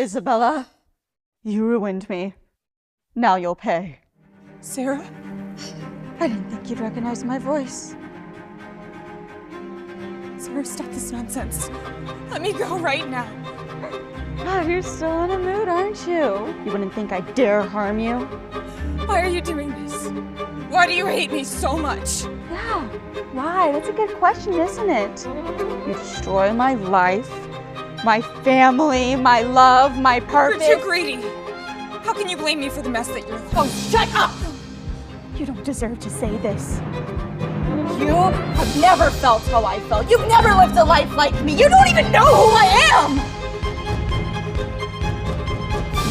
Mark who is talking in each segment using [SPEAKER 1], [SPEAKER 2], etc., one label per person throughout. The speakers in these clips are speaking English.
[SPEAKER 1] Isabella, you ruined me. Now you'll pay.
[SPEAKER 2] Sarah?
[SPEAKER 1] I didn't think you'd recognize my voice.
[SPEAKER 2] Sarah, stop this nonsense. Let me go right now.
[SPEAKER 1] Oh, you're still in a mood, aren't you? You wouldn't think I'd dare harm you?
[SPEAKER 2] Why are you doing this? Why do you hate me so much?
[SPEAKER 1] Yeah, why? That's a good question, isn't it? You destroy my life, my family, my love, my purpose.
[SPEAKER 2] You're too greedy. How can you blame me for the mess that you're in?
[SPEAKER 1] Oh, shut up! You don't deserve to say this. You have never felt how I felt. You've never lived a life like me. You don't even know who I am!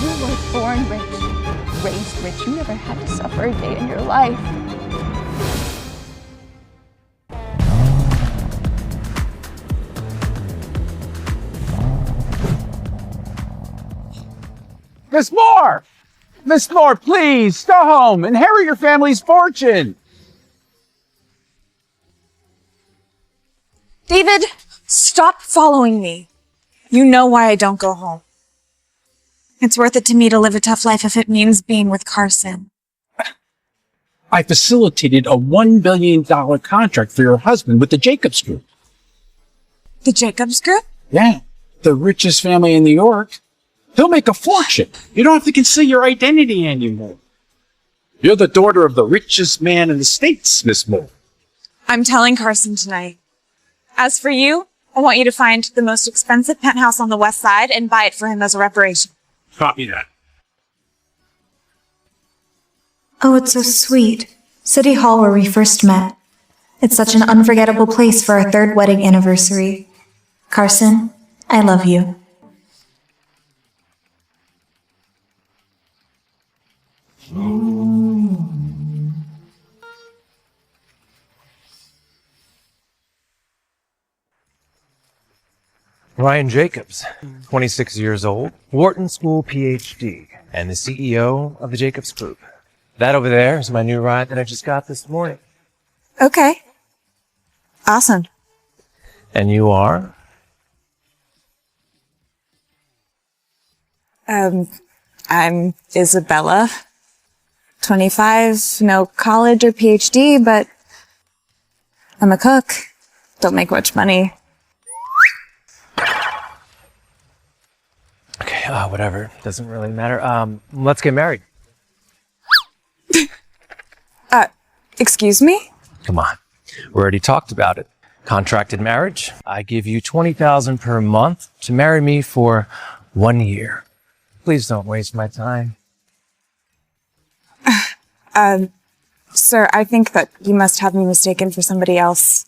[SPEAKER 1] You were born rich, raised rich. You never had to suffer a day in your life.
[SPEAKER 3] Miss Moore! Miss Moore, please, go home. Inherit your family's fortune.
[SPEAKER 2] David, stop following me. You know why I don't go home. It's worth it to me to live a tough life if it means being with Carson.
[SPEAKER 3] I facilitated a $1 billion contract for your husband with the Jacobs Group.
[SPEAKER 2] The Jacobs Group?
[SPEAKER 3] Yeah, the richest family in New York. He'll make a fortune. You don't have to conceal your identity anymore. You're the daughter of the richest man in the States, Miss Moore.
[SPEAKER 2] I'm telling Carson tonight. As for you, I want you to find the most expensive penthouse on the west side and buy it for him as a reparation.
[SPEAKER 3] Copy that.
[SPEAKER 4] Oh, it's so sweet. City Hall where we first met. It's such an unforgettable place for our third wedding anniversary. Carson, I love you.
[SPEAKER 5] Ryan Jacobs, 26 years old, Wharton School PhD, and the CEO of the Jacobs Group. That over there is my new ride that I just got this morning.
[SPEAKER 2] Okay. Awesome.
[SPEAKER 5] And you are?
[SPEAKER 2] I'm Isabella. 25, no college or PhD, but I'm a cook. Don't make much money.
[SPEAKER 5] Okay, whatever. Doesn't really matter. Let's get married.
[SPEAKER 2] Excuse me?
[SPEAKER 5] Come on. We already talked about it. Contracted marriage. I give you $20,000 per month to marry me for 1 year. Please don't waste my time.
[SPEAKER 2] Sir, I think that you must have me mistaken for somebody else.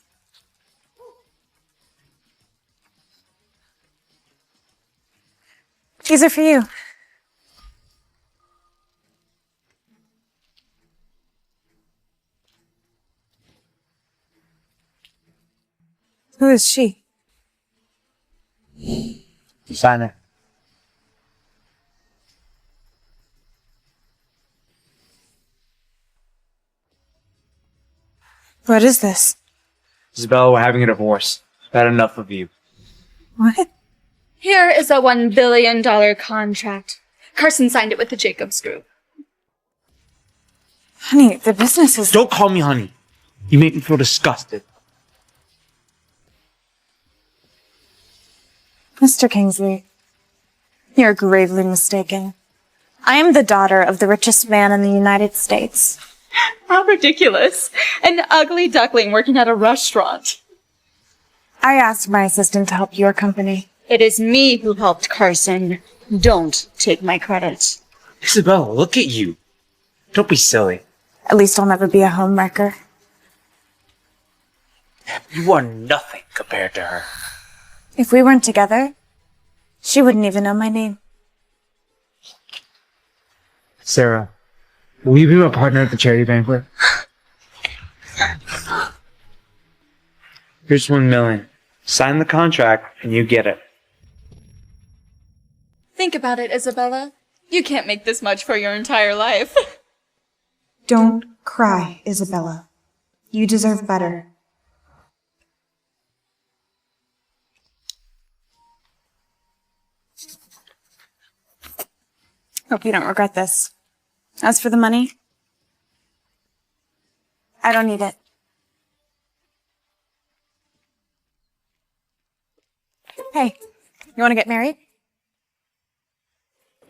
[SPEAKER 2] These are for you. Who is she?
[SPEAKER 3] Sign it.
[SPEAKER 2] What is this?
[SPEAKER 6] Isabella, we're having a divorce. I've had enough of you.
[SPEAKER 2] What?
[SPEAKER 7] Here is a $1 billion contract. Carson signed it with the Jacobs Group.
[SPEAKER 2] Honey, the business is...
[SPEAKER 6] Don't call me honey. You make me feel disgusted.
[SPEAKER 2] Mr. Kingsley, you're gravely mistaken. I am the daughter of the richest man in the United States.
[SPEAKER 1] How ridiculous. An ugly duckling working at a restaurant.
[SPEAKER 2] I asked my assistant to help your company.
[SPEAKER 1] It is me who helped Carson. Don't take my credit.
[SPEAKER 6] Isabella, look at you. Don't be silly.
[SPEAKER 2] At least I'll never be a homewrecker.
[SPEAKER 6] You are nothing compared to her.
[SPEAKER 2] If we weren't together, she wouldn't even know my name.
[SPEAKER 6] Sarah, will you be my partner at the charity banquet? Here's $1 million. Sign the contract and you get it.
[SPEAKER 7] Think about it, Isabella. You can't make this much for your entire life.
[SPEAKER 4] Don't cry, Isabella. You deserve better.
[SPEAKER 2] Hope you don't regret this. As for the money, I don't need it. Hey, you want to get married?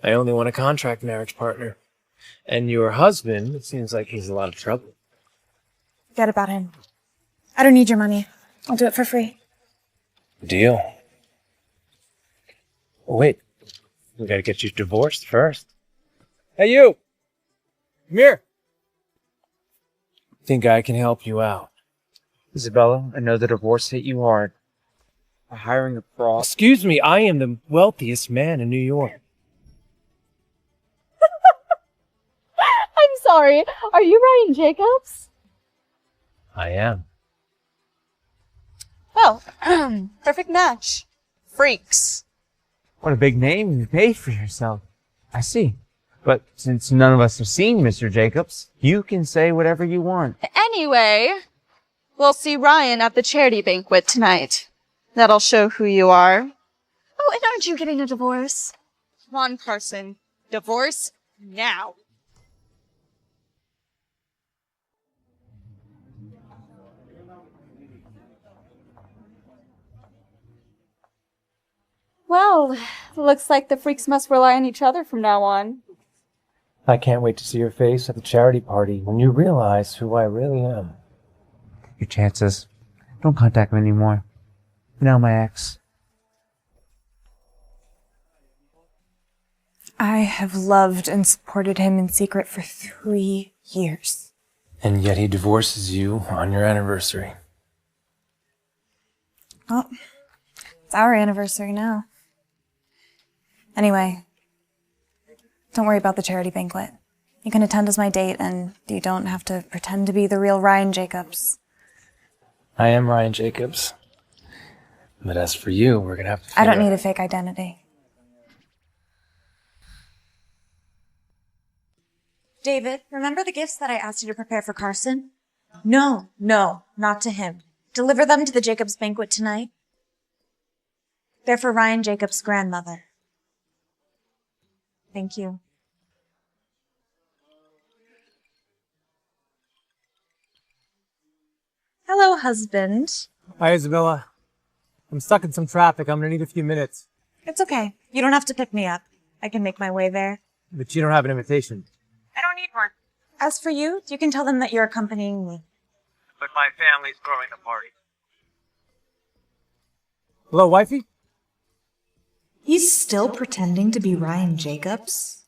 [SPEAKER 5] I only want a contract marriage partner. And your husband, it seems like he's in a lot of trouble.
[SPEAKER 2] Forget about him. I don't need your money. I'll do it for free.
[SPEAKER 5] Deal. Oh, wait. We gotta get you divorced first. Hey, you! Come here! Think I can help you out.
[SPEAKER 6] Isabella, I know the divorce hit you hard. By hiring a fraud.
[SPEAKER 5] Excuse me, I am the wealthiest man in New York.
[SPEAKER 7] I'm sorry. Are you Ryan Jacobs?
[SPEAKER 5] I am.
[SPEAKER 2] Oh, perfect match. Freaks.
[SPEAKER 6] What a big name you made for yourself. I see. But since none of us have seen Mr. Jacobs, you can say whatever you want.
[SPEAKER 7] Anyway, we'll see Ryan at the charity banquet tonight. That'll show who you are.
[SPEAKER 2] Oh, and aren't you getting a divorce? Come on, Carson. Divorce now.
[SPEAKER 7] Well, looks like the freaks must rely on each other from now on.
[SPEAKER 5] I can't wait to see your face at the charity party when you realize who I really am.
[SPEAKER 6] Your chances. Don't contact me anymore. You're now my ex.
[SPEAKER 2] I have loved and supported him in secret for 3 years.
[SPEAKER 5] And yet he divorces you on your anniversary.
[SPEAKER 2] Well, it's our anniversary now. Anyway, don't worry about the charity banquet. You can attend as my date, and you don't have to pretend to be the real Ryan Jacobs.
[SPEAKER 5] I am Ryan Jacobs. But as for you, we're gonna have to
[SPEAKER 2] I don't
[SPEAKER 5] figure
[SPEAKER 2] need
[SPEAKER 5] out-
[SPEAKER 2] a fake identity. David, remember the gifts that I asked you to prepare for Carson? No, not to him. Deliver them to the Jacobs banquet tonight. They're for Ryan Jacobs' grandmother. Thank you. Hello, husband.
[SPEAKER 8] Hi, Isabella. I'm stuck in some traffic. I'm gonna need a few minutes.
[SPEAKER 2] It's okay. You don't have to pick me up. I can make my way there.
[SPEAKER 8] But you don't have an invitation.
[SPEAKER 2] I don't need one. As for you, you can tell them that you're accompanying me.
[SPEAKER 8] But my family's throwing the party. Hello, wifey?
[SPEAKER 4] He's still pretending to be Ryan Jacobs?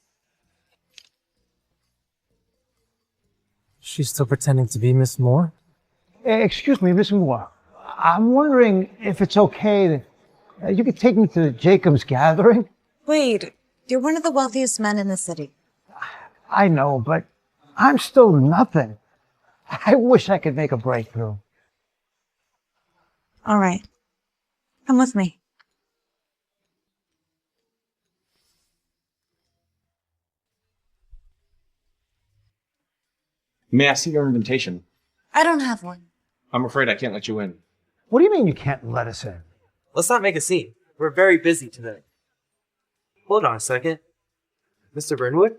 [SPEAKER 8] She's still pretending to be Miss Moore?
[SPEAKER 9] Excuse me, Miss Moore. I'm wondering if it's okay that you could take me to the Jacobs gathering.
[SPEAKER 2] Wade, you're one of the wealthiest men in the city.
[SPEAKER 9] I know, but I'm still nothing. I wish I could make a breakthrough.
[SPEAKER 2] All right. Come with me.
[SPEAKER 3] May I see your invitation?
[SPEAKER 2] I don't have one.
[SPEAKER 3] I'm afraid I can't let you in.
[SPEAKER 9] What do you mean you can't let us in?
[SPEAKER 6] Let's not make a scene. We're very busy today. Hold on a second. Mr. Burnwood?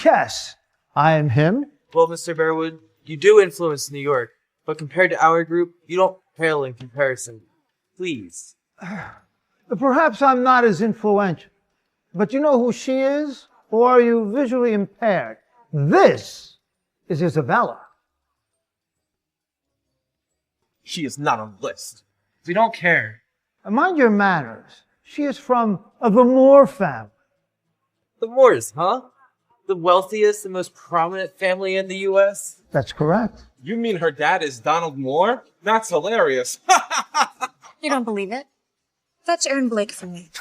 [SPEAKER 9] Yes, I am him.
[SPEAKER 6] Well, Mr. Burnwood, you do influence New York, but compared to our group, you don't pale in comparison. Please.
[SPEAKER 9] Perhaps I'm not as influential. But you know who she is? Or are you visually impaired? This is Isabella.
[SPEAKER 10] She is not on the list.
[SPEAKER 6] We don't care.
[SPEAKER 9] Mind your manners. She is from the Moore family.
[SPEAKER 6] The Moores, huh? The wealthiest and most prominent family in the U.S.?
[SPEAKER 9] That's correct.
[SPEAKER 10] You mean her dad is Donald Moore? That's hilarious.
[SPEAKER 2] You don't believe it? Fetch Aaron Blake for me.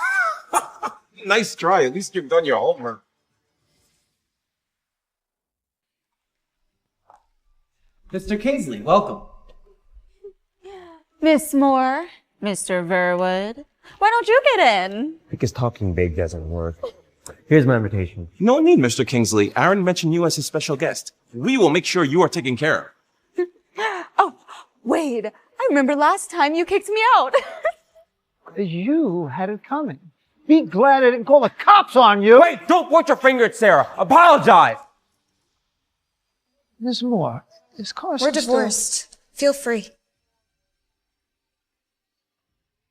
[SPEAKER 10] Nice try. At least you've done your homework.
[SPEAKER 6] Mr. Kingsley, welcome.
[SPEAKER 7] Miss Moore, Mr. Verwood, why don't you get in?
[SPEAKER 6] Because talking big doesn't work. Here's my invitation.
[SPEAKER 10] No need, Mr. Kingsley. Aaron mentioned you as his special guest. We will make sure you are taken care of.
[SPEAKER 7] Oh, Wade, I remember last time you kicked me out.
[SPEAKER 9] You had it coming. Be glad I didn't call the cops on you.
[SPEAKER 6] Wait, don't point your finger at Sarah. Apologize.
[SPEAKER 9] Miss Moore, is Carson
[SPEAKER 2] We're divorced. Feel free.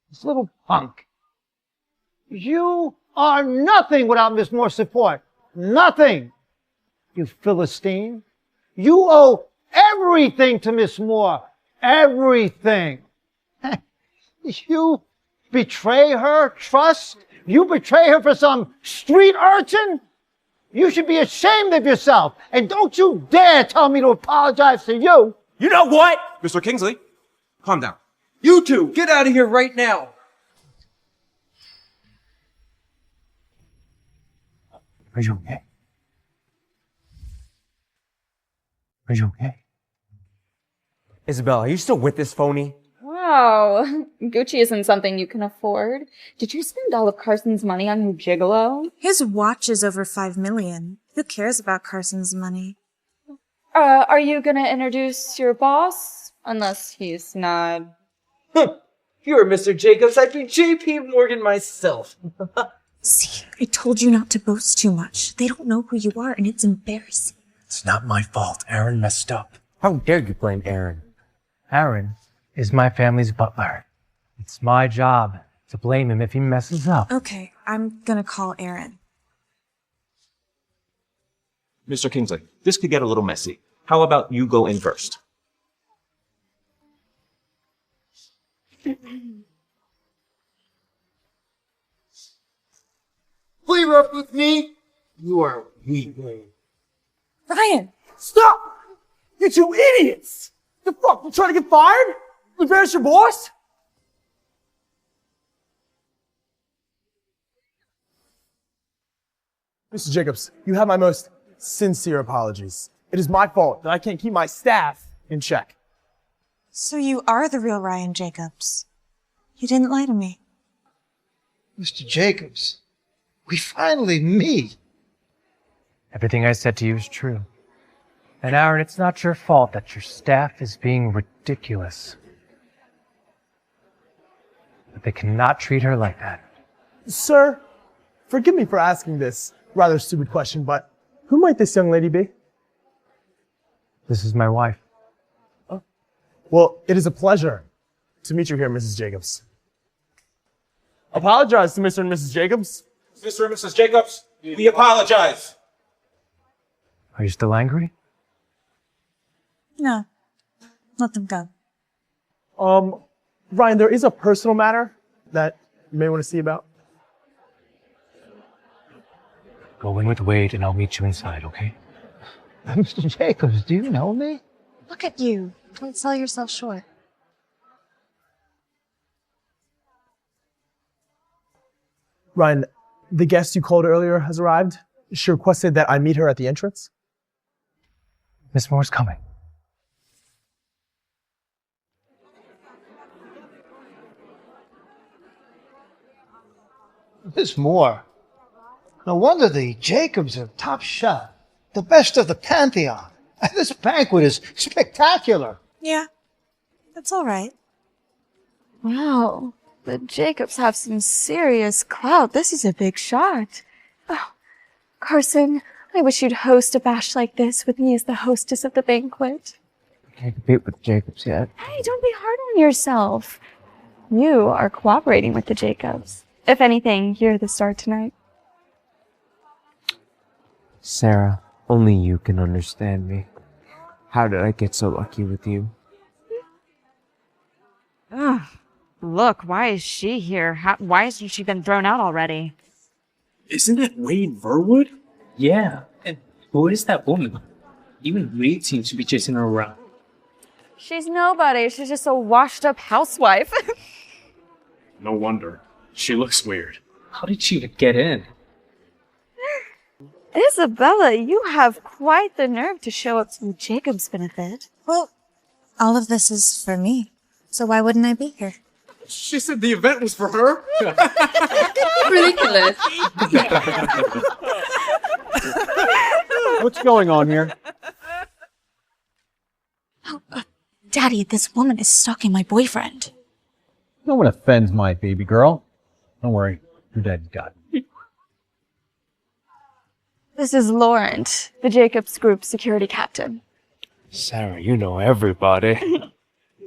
[SPEAKER 9] This little punk. You are nothing without Miss Moore's support. Nothing. You Philistine. You owe everything to Miss Moore. Everything. You betray her trust? You betray her for some street urchin? You should be ashamed of yourself. And don't you dare tell me to apologize to you.
[SPEAKER 6] You know what?
[SPEAKER 10] Mr. Kingsley, calm down.
[SPEAKER 11] You two, get out of here right now.
[SPEAKER 5] Are you okay? Are you okay?
[SPEAKER 6] Isabel, are you still with this phony?
[SPEAKER 7] Wow, Gucci isn't something you can afford. Did you spend all of Carson's money on your gigolo?
[SPEAKER 2] His watch is over $5 million. Who cares about Carson's money?
[SPEAKER 7] Are you gonna introduce your boss? Unless he's not.
[SPEAKER 11] You're Mr. Jacobs. I'd be JP Morgan myself.
[SPEAKER 2] See, I told you not to boast too much. They don't know who you are, and it's embarrassing.
[SPEAKER 5] It's not my fault. Aaron messed up.
[SPEAKER 6] How dare you blame Aaron?
[SPEAKER 5] Aaron is my family's butler. It's my job to blame him if he messes up.
[SPEAKER 2] Okay, I'm gonna call Aaron.
[SPEAKER 10] Mr. Kingsley, this could get a little messy. How about you go in first?
[SPEAKER 11] Flavor up with me. You are weak.
[SPEAKER 2] Ryan!
[SPEAKER 11] Stop! You two idiots! The fuck? You trying to get fired? Embarrass your boss?
[SPEAKER 12] Mr. Jacobs, you have my most sincere apologies. It is my fault that I can't keep my staff in check.
[SPEAKER 2] So you are the real Ryan Jacobs. You didn't lie to me.
[SPEAKER 9] Mr. Jacobs, we finally meet.
[SPEAKER 5] Everything I said to you is true. And Aaron, it's not your fault that your staff is being ridiculous. But they cannot treat her like that.
[SPEAKER 12] Sir, forgive me for asking this rather stupid question, but who might this young lady be?
[SPEAKER 5] This is my wife.
[SPEAKER 12] Oh. Well, it is a pleasure to meet you here, Mrs. Jacobs. Apologize to Mr. and Mrs. Jacobs.
[SPEAKER 10] Mr. and Mrs. Jacobs, we apologize.
[SPEAKER 5] Are you still angry?
[SPEAKER 2] No. Let them go.
[SPEAKER 12] Ryan, there is a personal matter that you may want to see about.
[SPEAKER 5] Go in with Wade and I'll meet you inside, okay?
[SPEAKER 9] Mr. Jacobs, do you know me?
[SPEAKER 2] Look at you. Don't sell yourself short.
[SPEAKER 12] Ryan, the guest you called earlier has arrived. She requested that I meet her at the entrance.
[SPEAKER 5] Miss Moore's coming.
[SPEAKER 9] Miss Moore. No wonder the Jacobs are top shot. The best of the pantheon. This banquet is spectacular.
[SPEAKER 2] Yeah. That's all right.
[SPEAKER 7] Wow, the Jacobs have some serious clout. This is a big shot. Oh, Carson, I wish you'd host a bash like this with me as the hostess of the banquet.
[SPEAKER 6] I can't compete with Jacobs yet.
[SPEAKER 7] Hey, don't be hard on yourself. You are cooperating with the Jacobs. If anything, you're the star tonight.
[SPEAKER 6] Sarah, only you can understand me. How did I get so lucky with you?
[SPEAKER 13] Ugh. Look, why is she here? Why hasn't she been thrown out already?
[SPEAKER 11] Isn't that Wade Verwood? Yeah, and who is that woman? Even Wade seems to be chasing her around.
[SPEAKER 7] She's nobody. She's just a washed-up housewife.
[SPEAKER 11] No wonder. She looks weird. How did she even get in?
[SPEAKER 7] Isabella, you have quite the nerve to show up to Jacob's benefit.
[SPEAKER 2] Well, all of this is for me. So why wouldn't I be here?
[SPEAKER 11] She said the event was for her.
[SPEAKER 7] Ridiculous.
[SPEAKER 3] What's going on here?
[SPEAKER 2] Daddy, this woman is stalking my boyfriend.
[SPEAKER 3] No one offends my baby girl. Don't worry.
[SPEAKER 5] dead God.
[SPEAKER 7] This is Laurent, the Jacobs Group security captain.
[SPEAKER 5] Sarah, you know everybody.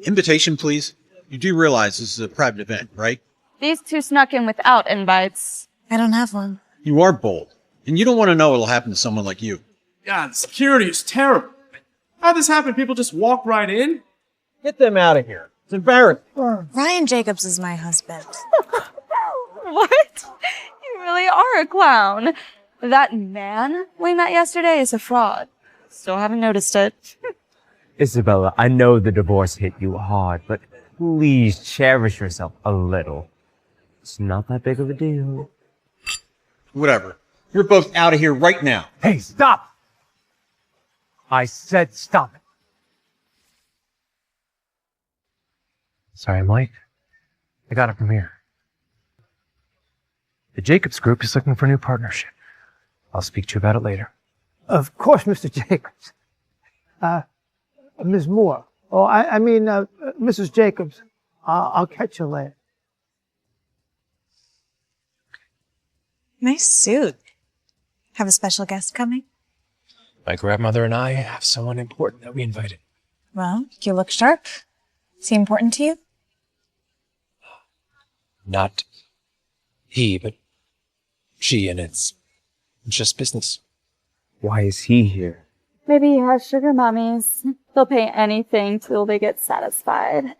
[SPEAKER 14] Invitation, please. You do realize this is a private event, right?
[SPEAKER 7] These two snuck in without invites.
[SPEAKER 2] I don't have one.
[SPEAKER 14] You are bold, and you don't want to know what'll happen to someone like you.
[SPEAKER 11] God, security is terrible. How'd this happen? People just walk right in?
[SPEAKER 9] Get them out of here. It's embarrassing.
[SPEAKER 2] Ryan Jacobs is my husband.
[SPEAKER 7] What? You really are a clown. That man we met yesterday is a fraud. Still haven't noticed it.
[SPEAKER 6] Isabella, I know the divorce hit you hard, but please cherish yourself a little. It's not that big of a deal.
[SPEAKER 14] Whatever. You're both out of here right now.
[SPEAKER 6] Hey, stop! I said stop.
[SPEAKER 5] Sorry, Mike. I got it from here. The Jacobs Group is looking for a new partnership. I'll speak to you about it later.
[SPEAKER 9] Of course, Mr. Jacobs. Ms. Moore. Oh, I mean, Mrs. Jacobs. I'll catch you later.
[SPEAKER 2] Nice suit. Have a special guest coming?
[SPEAKER 5] My grandmother and I have someone important that we invited.
[SPEAKER 2] Well, you look sharp. Is he important to you?
[SPEAKER 5] Not he, but she, and it's just business.
[SPEAKER 6] Why is he here?
[SPEAKER 7] Maybe he has sugar mummies. They'll pay anything till they get satisfied.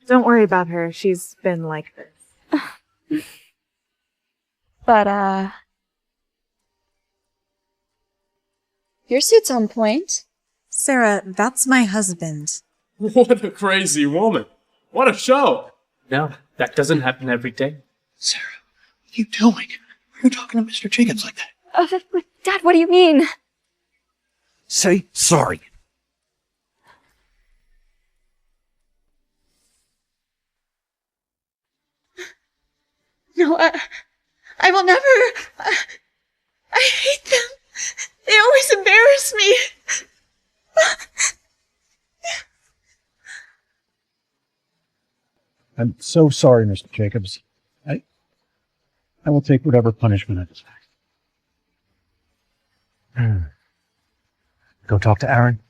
[SPEAKER 13] Don't worry about her. She's been like this.
[SPEAKER 7] But, your suit's on point.
[SPEAKER 2] Sarah, that's my husband.
[SPEAKER 11] What a crazy woman. What a show. No, that doesn't happen every day.
[SPEAKER 14] Sarah, what are you doing? Why are you talking to Mr. Jacobs like that?
[SPEAKER 7] Dad, what do you mean?
[SPEAKER 14] Say sorry.
[SPEAKER 1] No, I will never. I hate them. They always embarrass me.
[SPEAKER 3] I'm so sorry, Mr. Jacobs. I will take whatever punishment I decide.
[SPEAKER 5] Go talk to Aaron.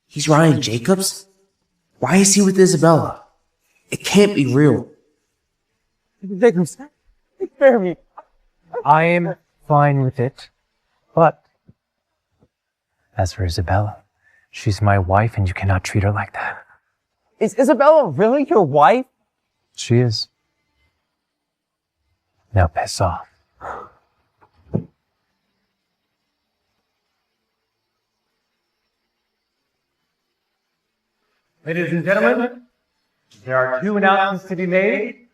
[SPEAKER 15] He's Ryan Jacobs? Why is he with Isabella? It can't be real.
[SPEAKER 6] Jacobs, take care of me.
[SPEAKER 5] I am fine with it, but as for Isabella, she's my wife and you cannot treat her like that.
[SPEAKER 6] Is Isabella really your wife?
[SPEAKER 5] She is. Now piss off.
[SPEAKER 16] Ladies and gentlemen, there are two announcements to be made.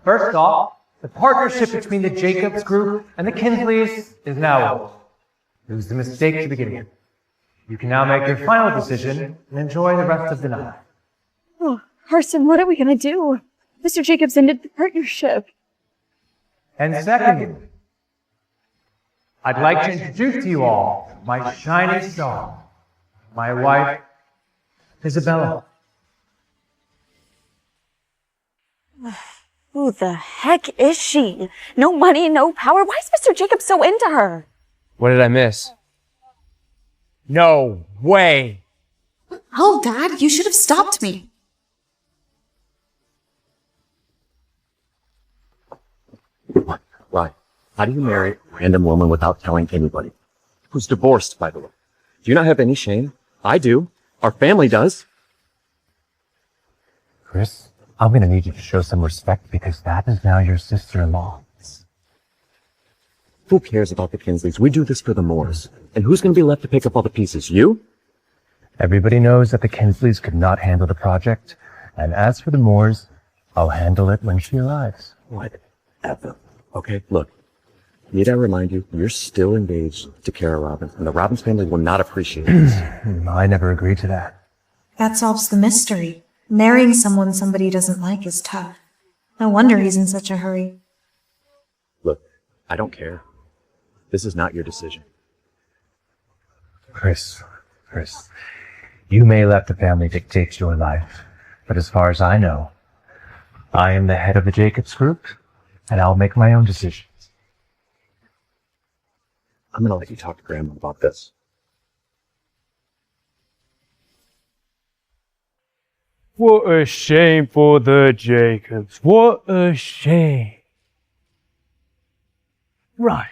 [SPEAKER 16] First off, the partnership between the Jacobs Group and the Kinsleys is now over. It was a mistake to begin with. You can now make your final decision and enjoy the rest of the night.
[SPEAKER 7] Oh, Carson, what are we gonna do? Mr. Jacobs ended the partnership.
[SPEAKER 16] And secondly, I'd like to introduce to you all my shining star, my wife, Isabella.
[SPEAKER 7] Who the heck is she? No money, no power. Why is Mr. Jacobs so into her?
[SPEAKER 6] What did I miss? No way!
[SPEAKER 4] Oh, Dad, you should have stopped me.
[SPEAKER 17] Why? How do you marry a random woman without telling anybody? Who's divorced, by the way. Do you not have any shame? I do. Our family does.
[SPEAKER 5] Chris, I'm gonna need you to show some respect because that is now your sister-in-law.
[SPEAKER 17] Who cares about the Kinsleys? We do this for the Moores. And who's going to be left to pick up all the pieces? You?
[SPEAKER 5] Everybody knows that the Kinsleys could not handle the project, and as for the Moores, I'll handle it when she arrives.
[SPEAKER 17] Whatever. Okay, look. Need I remind you, you're still engaged to Kara Robbins, and the Robbins family will not appreciate this.
[SPEAKER 5] I never agreed to that.
[SPEAKER 4] That solves the mystery. Marrying someone somebody doesn't like is tough. No wonder he's in such a hurry.
[SPEAKER 17] Look, I don't care. This is not your decision.
[SPEAKER 5] Chris, Chris, you may let the family dictate your life, but as far as I know, I am the head of the Jacobs Group, and I'll make my own decisions.
[SPEAKER 17] I'm gonna let you talk to Grandma about this.
[SPEAKER 8] What a shame for the Jacobs. What a shame. Right.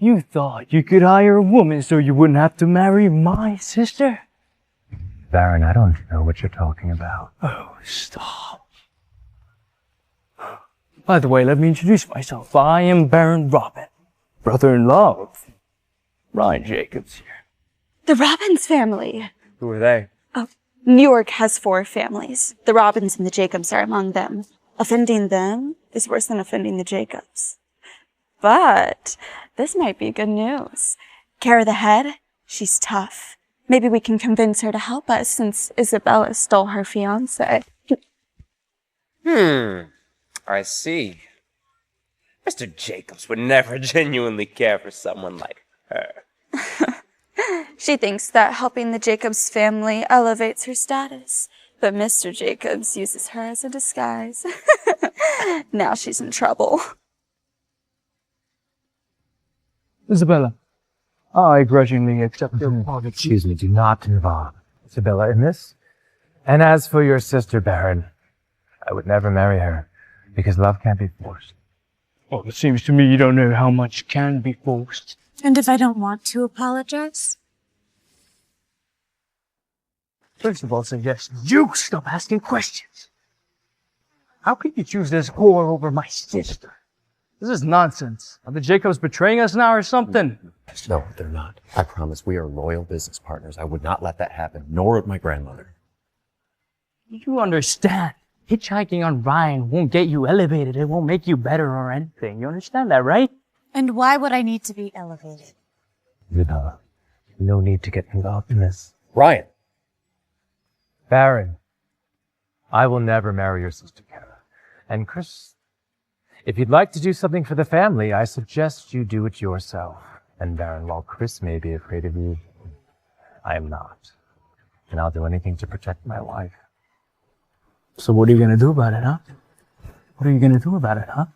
[SPEAKER 8] You thought you could hire a woman so you wouldn't have to marry my sister?
[SPEAKER 5] Baron, I don't know what you're talking about.
[SPEAKER 8] Oh, stop. By the way, let me introduce myself. I am Baron Robin, brother-in-law of Ryan Jacobs here.
[SPEAKER 1] The Robbins family.
[SPEAKER 8] Who are they?
[SPEAKER 1] Oh, New York has 4 families. The Robbins and the Jacobs are among them. Offending them is worse than offending the Jacobs. But this might be good news. Kara the head, she's tough. Maybe we can convince her to help us since Isabella stole her fiancé.
[SPEAKER 18] I see. Mr. Jacobs would never genuinely care for someone like her.
[SPEAKER 1] She thinks that helping the Jacobs family elevates her status, but Mr. Jacobs uses her as a disguise. Now she's in trouble.
[SPEAKER 8] Isabella, I grudgingly accept your apology.
[SPEAKER 5] Excuse me, do not involve Isabella in this. And as for your sister, Baron, I would never marry her, because love can't be forced.
[SPEAKER 8] Well, it seems to me you don't know how much can be forced.
[SPEAKER 2] And if I don't want to apologize?
[SPEAKER 8] First of all, suggest you stop asking questions. How could you choose this whore over my sister? This is nonsense. Are the Jacobs betraying us now or something?
[SPEAKER 17] No, they're not. I promise we are loyal business partners. I would not let that happen, nor would my grandmother.
[SPEAKER 8] You understand. Hitchhiking on Ryan won't get you elevated. It won't make you better or anything. You understand that, right?
[SPEAKER 2] And why would I need to be elevated?
[SPEAKER 5] Isabella, no need to get involved in this.
[SPEAKER 17] Ryan!
[SPEAKER 5] Baron, I will never marry your sister, Kara. And Chris, if you'd like to do something for the family, I suggest you do it yourself. And Baron, while Chris may be afraid of you, I am not. And I'll do anything to protect my wife.
[SPEAKER 8] So what are you gonna do about it, huh? What are you gonna do about it, huh?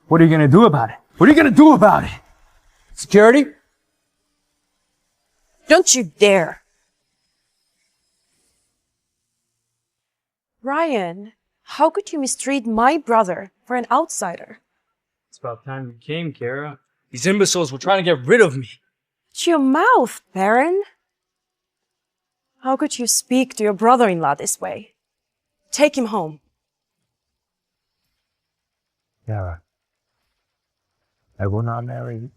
[SPEAKER 8] What are you gonna do about it? What are you gonna do about it? Security?
[SPEAKER 19] Don't you dare. Ryan, how could you mistreat my brother for an outsider?
[SPEAKER 8] It's about time you came, Kara. These imbeciles were trying to get rid of me.
[SPEAKER 19] Shut your mouth, Baron. How could you speak to your brother-in-law this way? Take him home.
[SPEAKER 5] Kara, I will not marry you.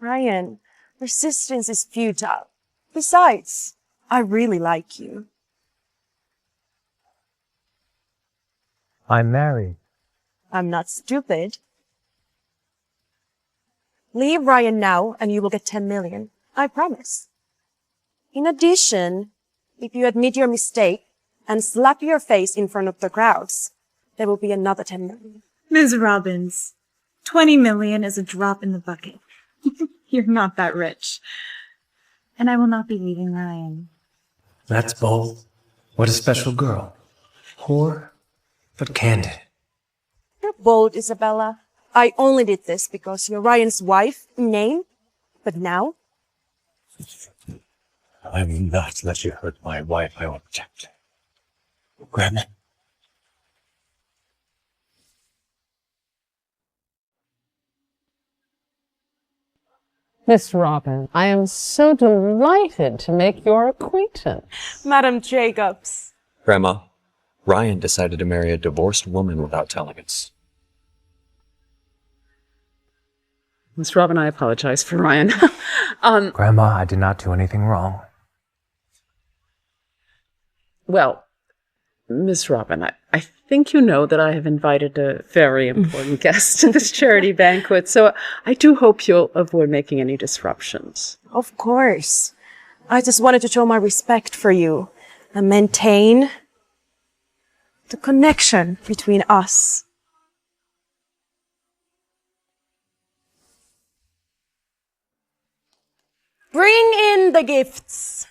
[SPEAKER 19] Ryan, resistance is futile. Besides, I really like you.
[SPEAKER 5] I'm married.
[SPEAKER 19] I'm not stupid. Leave Ryan now and you will get 10 million. I promise. In addition, if you admit your mistake and slap your face in front of the crowds, there will be another 10 million.
[SPEAKER 4] Ms. Robbins, 20 million is a drop in the bucket. You're not that rich. And I will not be leaving Ryan.
[SPEAKER 5] That's bold. What a special girl. Poor, but candid.
[SPEAKER 19] You're bold, Isabella. I only did this because you're Ryan's wife in name. But now?
[SPEAKER 17] I will not let you hurt my wife. I will protect her. Grandma.
[SPEAKER 20] Miss Robin, I am so delighted to make your acquaintance.
[SPEAKER 19] Madam Jacobs.
[SPEAKER 17] Grandma, Ryan decided to marry a divorced woman without telling us.
[SPEAKER 20] Miss Robin, I apologize for Ryan.
[SPEAKER 5] Grandma, I did not do anything wrong.
[SPEAKER 20] Well, Miss Robin, I think you know that I have invited a very important guest to this charity banquet, so I do hope you'll avoid making any disruptions.
[SPEAKER 19] Of course. I just wanted to show my respect for you and maintain the connection between us. Bring in the gifts.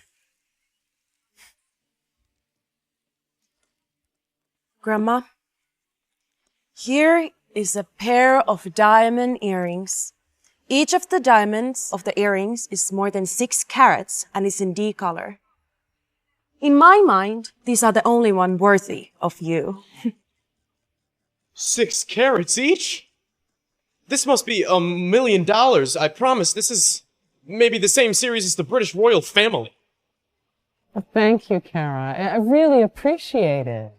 [SPEAKER 19] Grandma, here is a pair of diamond earrings. Each of the diamonds of the earrings is more than 6 carats and is in D color. In my mind, these are the only one worthy of you.
[SPEAKER 21] 6 carats each? This must be $1 million. I promise this is maybe the same series as the British royal family.
[SPEAKER 22] Thank you, Kara. I really appreciate it.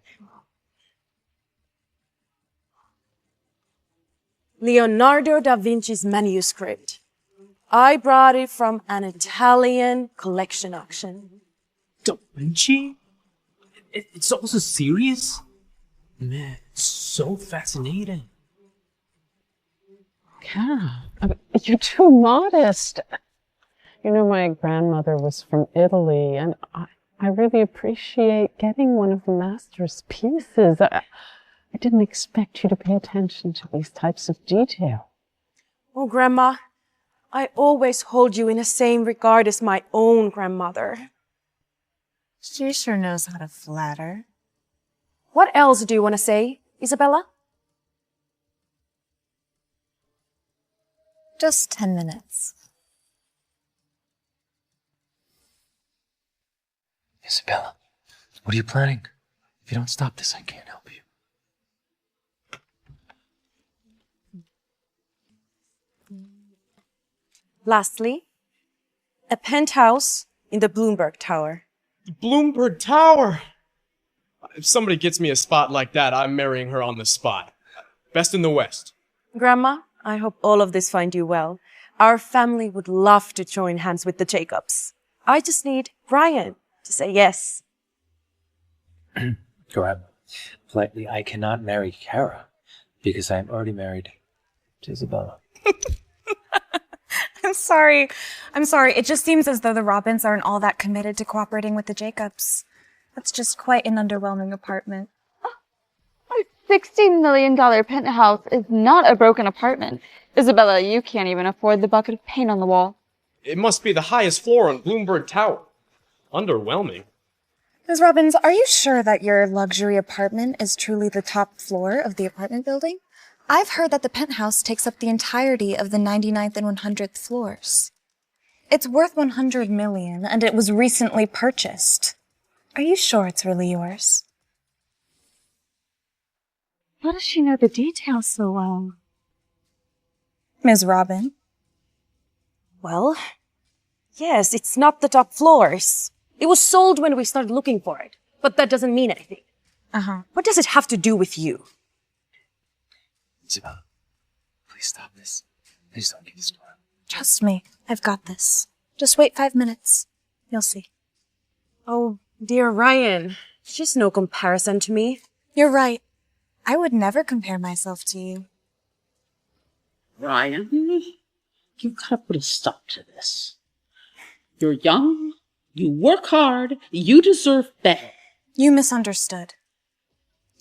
[SPEAKER 19] Leonardo da Vinci's manuscript. I brought it from an Italian collection auction.
[SPEAKER 11] Da Vinci? It's also serious? Man, it's so fascinating.
[SPEAKER 22] Kara, you're too modest. You know, my grandmother was from Italy, and I really appreciate getting one of the master's pieces. I didn't expect you to pay attention to these types of detail.
[SPEAKER 19] Oh, Grandma, I always hold you in the same regard as my own grandmother.
[SPEAKER 2] She sure knows how to flatter.
[SPEAKER 19] What else do you want to say, Isabella?
[SPEAKER 2] Just 10 minutes.
[SPEAKER 11] Isabella, what are you planning? If you don't stop this, I can't help you.
[SPEAKER 19] Lastly, a penthouse in the Bloomberg Tower.
[SPEAKER 21] Bloomberg Tower! If somebody gets me a spot like that, I'm marrying her on the spot. Best in the West.
[SPEAKER 19] Grandma, I hope all of this find you well. Our family would love to join hands with the Jacobs. I just need Brian to say yes.
[SPEAKER 11] Grandma, politely, I cannot marry Kara because I am already married to Isabella.
[SPEAKER 2] I'm sorry. It just seems as though the Robins aren't all that committed to cooperating with the Jacobs. That's just quite an underwhelming apartment.
[SPEAKER 1] A $16 million penthouse is not a broken apartment. Isabella, you can't even afford the bucket of paint on the wall.
[SPEAKER 21] It must be the highest floor on Bloomberg Tower. Underwhelming.
[SPEAKER 2] Ms. Robbins, are you sure that your luxury apartment is truly the top floor of the apartment building? I've heard that the penthouse takes up the entirety of the 99th and 100th floors. It's worth $100 million, and it was recently purchased. Are you sure it's really yours?
[SPEAKER 1] How does she know the details so well?
[SPEAKER 2] Ms. Robin?
[SPEAKER 19] Well, yes, it's not the top floors. It was sold when we started looking for it, but that doesn't mean anything.
[SPEAKER 2] Uh-huh.
[SPEAKER 19] What does it have to do with you?
[SPEAKER 11] Isabella, please stop this. Please don't get this door.
[SPEAKER 2] Trust me, I've got this. Just wait 5 minutes. You'll see.
[SPEAKER 19] Oh, dear Ryan, she's no comparison to me.
[SPEAKER 2] You're right. I would never compare myself to you.
[SPEAKER 20] Ryan, you've got to put a stop to this. You're young, you work hard, you deserve better.
[SPEAKER 2] You misunderstood.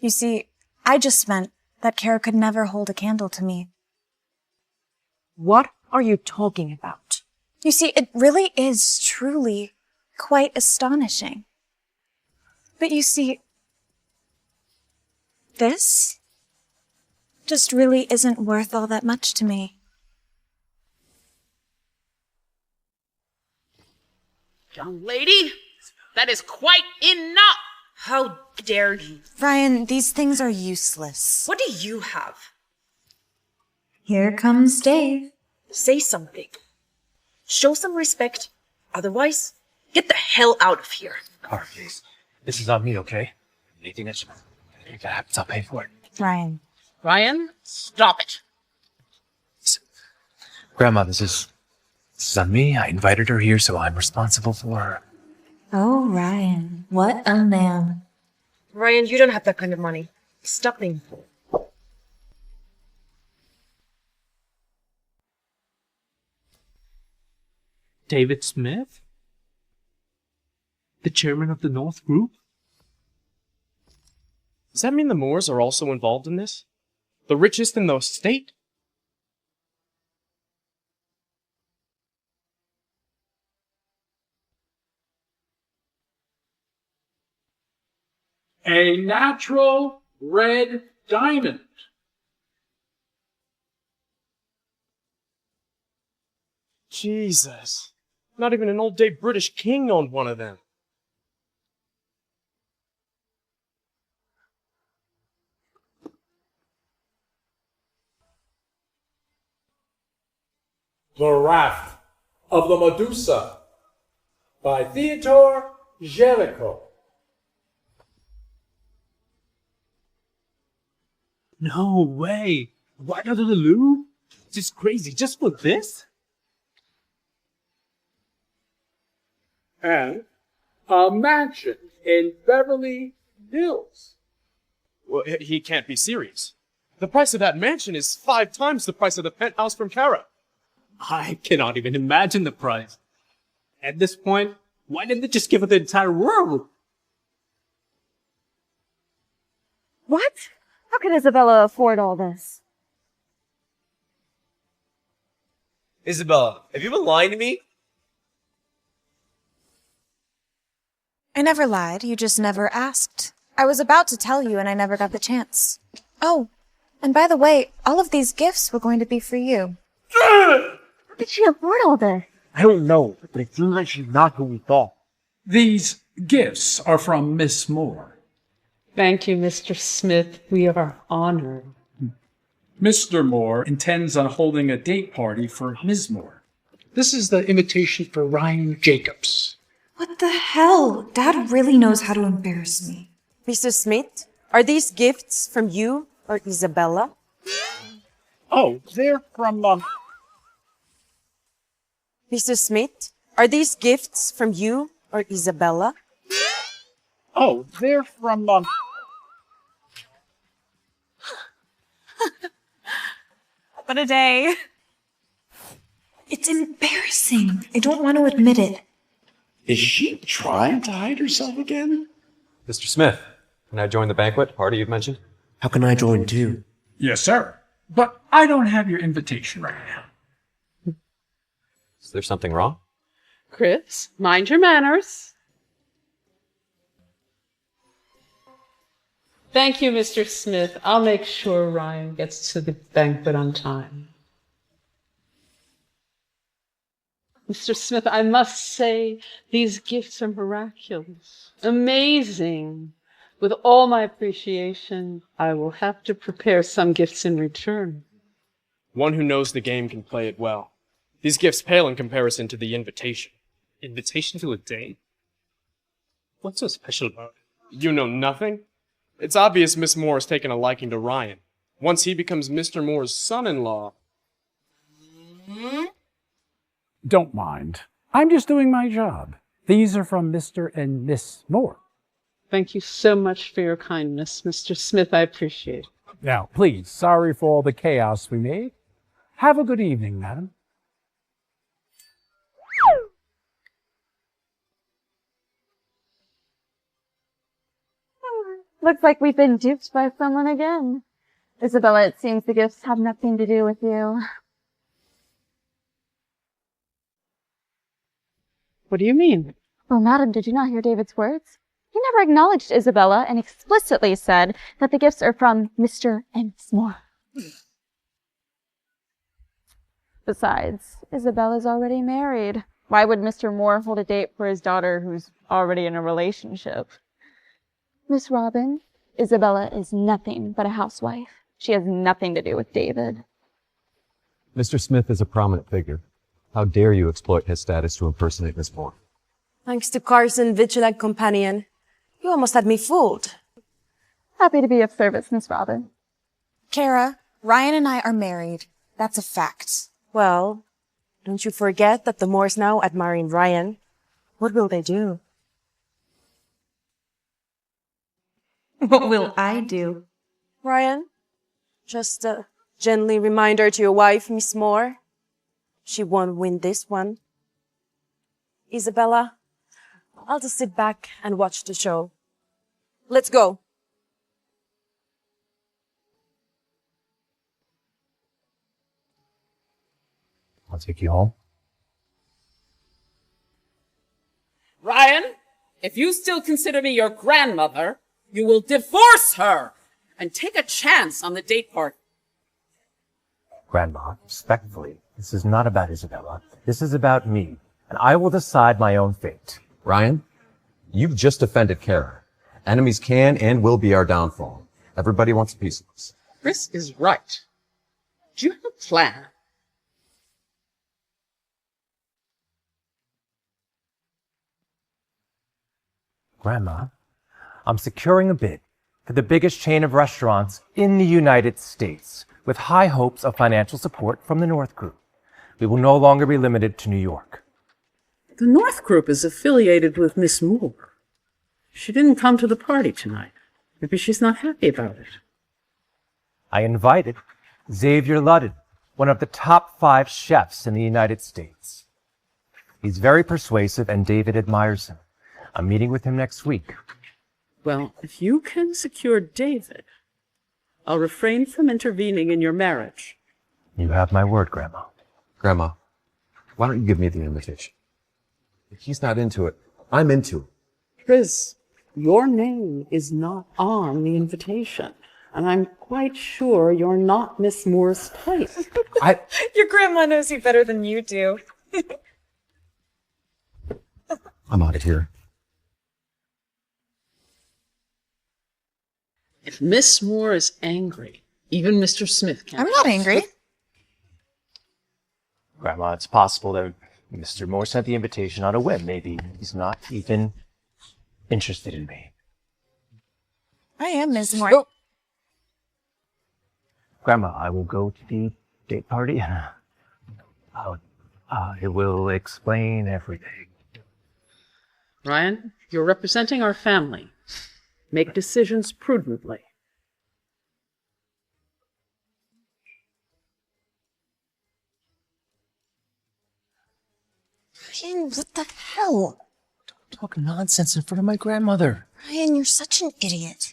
[SPEAKER 2] You see, I just meant that Kara could never hold a candle to me.
[SPEAKER 19] What are you talking about?
[SPEAKER 2] You see, it really is truly quite astonishing. But you see, this just really isn't worth all that much to me.
[SPEAKER 20] Young lady, that is quite enough.
[SPEAKER 2] How dare you? Ryan, these things are useless.
[SPEAKER 19] What do you have?
[SPEAKER 4] Here comes Dave.
[SPEAKER 19] Say something. Show some respect. Otherwise, get the hell out of here.
[SPEAKER 11] Car, please. This is on me, okay? Anything that you gotta have to pay for it.
[SPEAKER 2] Ryan.
[SPEAKER 20] Ryan, stop it.
[SPEAKER 11] Grandma, this is on me. I invited her here, so I'm responsible for her.
[SPEAKER 4] Oh, Ryan, what a man.
[SPEAKER 19] Ryan, you don't have that kind of money. Stop being a fool.
[SPEAKER 11] David Smith? The chairman of the North Group?
[SPEAKER 21] Does that mean the Moores are also involved in this? The richest in the state?
[SPEAKER 3] A natural red diamond.
[SPEAKER 21] Jesus. Not even an old-day British king owned one of them.
[SPEAKER 3] The Raft of the Medusa by Theodore Jericho.
[SPEAKER 11] No way. Right out of the Louvre? Just crazy. Just for this?
[SPEAKER 3] And a mansion in Beverly Hills.
[SPEAKER 21] Well, he can't be serious. The price of that mansion is 5 times the price of the penthouse from Kara.
[SPEAKER 11] I cannot even imagine the price. At this point, why didn't they just give it the entire world?
[SPEAKER 1] What? How could Isabella afford all this?
[SPEAKER 18] Isabella, have you been lying to me?
[SPEAKER 2] I never lied. You just never asked. I was about to tell you and I never got the chance. Oh, and by the way, all of these gifts were going to be for you.
[SPEAKER 1] How did she afford all this?
[SPEAKER 15] I don't know, but it seems like she's not who we thought.
[SPEAKER 3] These gifts are from Miss Moore.
[SPEAKER 22] Thank you, Mr. Smith. We are honored.
[SPEAKER 3] Mr. Moore intends on holding a date party for Ms. Moore.
[SPEAKER 14] This is the invitation for Ryan Jacobs.
[SPEAKER 4] What the hell? Dad really knows how to embarrass me.
[SPEAKER 19] Mr. Smith, are these gifts from you or Isabella?
[SPEAKER 3] Oh, they're from,
[SPEAKER 19] Mr. Smith, are these gifts from you or Isabella?
[SPEAKER 3] Oh, they're from,
[SPEAKER 2] What a day.
[SPEAKER 4] It's embarrassing. I don't want to admit it.
[SPEAKER 3] Is she trying to hide herself again?
[SPEAKER 17] Mr. Smith, can I join the banquet party you've mentioned?
[SPEAKER 15] How can I join too?
[SPEAKER 3] Yes, sir. But I don't have your invitation right now.
[SPEAKER 17] Is there something wrong?
[SPEAKER 22] Chris, mind your manners. Thank you, Mr. Smith. I'll make sure Ryan gets to the banquet on time. Mr. Smith, I must say these gifts are miraculous, amazing. With all my appreciation, I will have to prepare some gifts in return.
[SPEAKER 21] One who knows the game can play it well. These gifts pale in comparison to the invitation.
[SPEAKER 11] Invitation to a date? What's so special about it?
[SPEAKER 21] You know nothing? It's obvious Miss Moore has taken a liking to Ryan. Once he becomes Mr. Moore's son-in-law.
[SPEAKER 3] Don't mind. I'm just doing my job. These are from Mr. and Miss Moore.
[SPEAKER 22] Thank you so much for your kindness, Mr. Smith. I appreciate it.
[SPEAKER 3] Now, please, sorry for all the chaos we made. Have a good evening, madam.
[SPEAKER 1] Looks like we've been duped by someone again. Isabella, it seems the gifts have nothing to do with you.
[SPEAKER 22] What do you mean?
[SPEAKER 1] Well, madam, did you not hear David's words? He never acknowledged Isabella and explicitly said that the gifts are from Mr. and Miss Moore. Besides, Isabella's already married. Why would Mr. Moore hold a date for his daughter who's already in a relationship? Miss Robin, Isabella is nothing but a housewife. She has nothing to do with David.
[SPEAKER 17] Mr. Smith is a prominent figure. How dare you exploit his status to impersonate Miss Moore?
[SPEAKER 19] Thanks to Carson, vigilant companion. You almost had me fooled.
[SPEAKER 1] Happy to be of service, Miss Robin.
[SPEAKER 2] Kara, Ryan and I are married. That's a fact.
[SPEAKER 19] Well, don't you forget that the Moores now admiring Ryan. What will they do?
[SPEAKER 4] What will I do?
[SPEAKER 19] Ryan, just a gently reminder to your wife, Miss Moore. She won't win this one. Isabella, I'll just sit back and watch the show. Let's go.
[SPEAKER 5] I'll take you home.
[SPEAKER 10] Ryan, if you still consider me your grandmother, you will divorce her
[SPEAKER 20] and take a chance on the date part.
[SPEAKER 5] Grandma, respectfully, this is not about Isabella. This is about me, and I will decide my own fate.
[SPEAKER 17] Ryan, you've just offended Kara. Enemies can and will be our downfall. Everybody wants a piece of us.
[SPEAKER 20] Chris is right. Do you have a plan?
[SPEAKER 5] Grandma, I'm securing a bid for the biggest chain of restaurants in the United States, with high hopes of financial support from the North Group. We will no longer be limited to New York.
[SPEAKER 20] The North Group is affiliated with Miss Moore. She didn't come to the party tonight. Maybe she's not happy about it.
[SPEAKER 5] I invited Xavier Ludden, one of the top 5 chefs in the United States. He's very persuasive and David admires him. I'm meeting with him next week.
[SPEAKER 20] Well, if you can secure David, I'll refrain from intervening in your marriage.
[SPEAKER 5] You have my word, Grandma.
[SPEAKER 17] Grandma, why don't you give me the invitation? If he's not into it, I'm into it.
[SPEAKER 20] Chris, your name is not on the invitation, and I'm quite sure you're not Miss Moore's type.
[SPEAKER 2] Your grandma knows you better than you do.
[SPEAKER 17] I'm out of here.
[SPEAKER 20] If Miss Moore is angry, even Mr. Smith can't.
[SPEAKER 2] I'm not angry.
[SPEAKER 5] Grandma, it's possible that Mr. Moore sent the invitation on a whim. Maybe he's not even interested in me.
[SPEAKER 2] I am Ms. Moore.
[SPEAKER 5] Oh. Grandma, I will go to the date party and it will explain everything.
[SPEAKER 20] Ryan, you're representing our family. Make decisions prudently.
[SPEAKER 2] Ryan, what the hell?
[SPEAKER 11] Don't talk nonsense in front of my grandmother.
[SPEAKER 2] Ryan, you're such an idiot.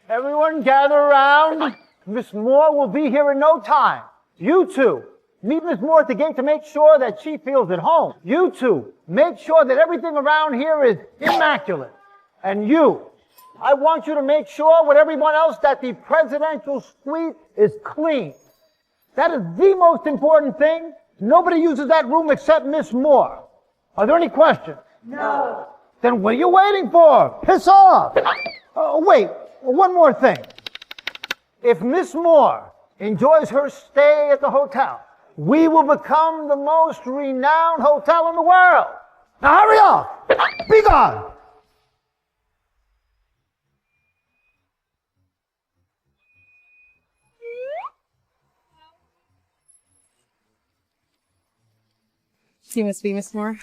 [SPEAKER 9] Everyone gather around. Miss Moore will be here in no time. You two, meet Miss Moore at the gate to make sure that she feels at home. You two, make sure that everything around here is immaculate. And you, I want you to make sure with everyone else that the presidential suite is clean. That is the most important thing. Nobody uses that room except Miss Moore. Are there any questions? No. Then what are you waiting for? Piss off. Wait, one more thing. If Miss Moore enjoys her stay at the hotel, we will become the most renowned hotel in the world. Now hurry up! Be gone!
[SPEAKER 2] You must be Miss Moore.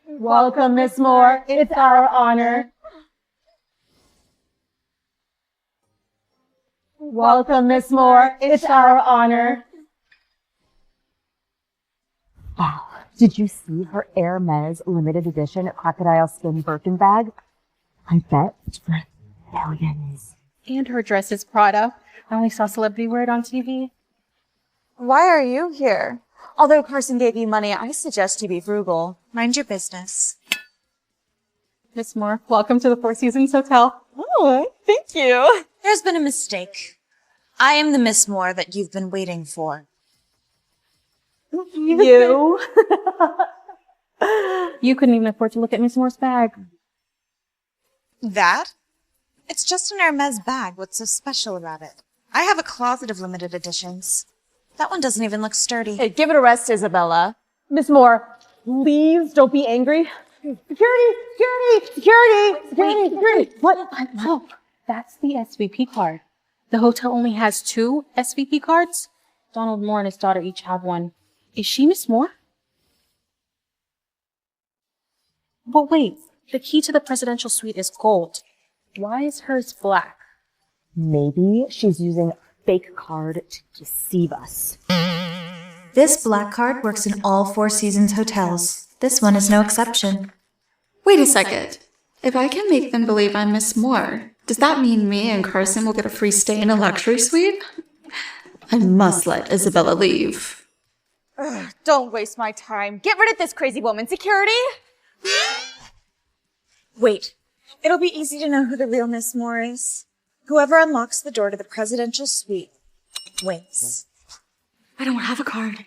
[SPEAKER 10] Welcome, Miss Moore. It's our honor. Welcome, Miss Moore. It's our honor.
[SPEAKER 12] Wow. Did you see her Hermes limited edition crocodile skin Birkin bag? I bet it's worth millions.
[SPEAKER 10] And her dress is Prada. I only saw celebrity wear it on TV.
[SPEAKER 2] Why are you here? Although Carson gave you money, I suggest you be frugal. Mind your business.
[SPEAKER 10] Miss Moore, welcome to the Four Seasons Hotel.
[SPEAKER 2] Oh, thank you. There's been a mistake. I am the Miss Moore that you've been waiting for.
[SPEAKER 10] You? You couldn't even afford to look at Miss Moore's bag.
[SPEAKER 2] That? It's just an Hermes bag. What's so special about it? I have a closet of limited editions. That one doesn't even look sturdy.
[SPEAKER 10] Hey, give it a rest, Isabella. Miss Moore, please don't be angry. Security! What? Look, that's the SVP card. The hotel only has 2 SVP cards. Donald Moore and his daughter each have one. Is she Miss Moore? But wait, the key to the presidential suite is gold. Why is hers black?
[SPEAKER 12] Maybe she's using a fake card to deceive us.
[SPEAKER 4] This black card works in all Four Seasons hotels. This one is no exception.
[SPEAKER 7] Wait a second. If I can make them believe I'm Miss Moore, does that mean me and Carson will get a free stay in a luxury suite? I must let Isabella leave.
[SPEAKER 2] Ugh, don't waste my time. Get rid of this crazy woman. Security? Wait. It'll be easy to know who the real Miss Moore is. Whoever unlocks the door to the presidential suite wins.
[SPEAKER 7] I don't have a card.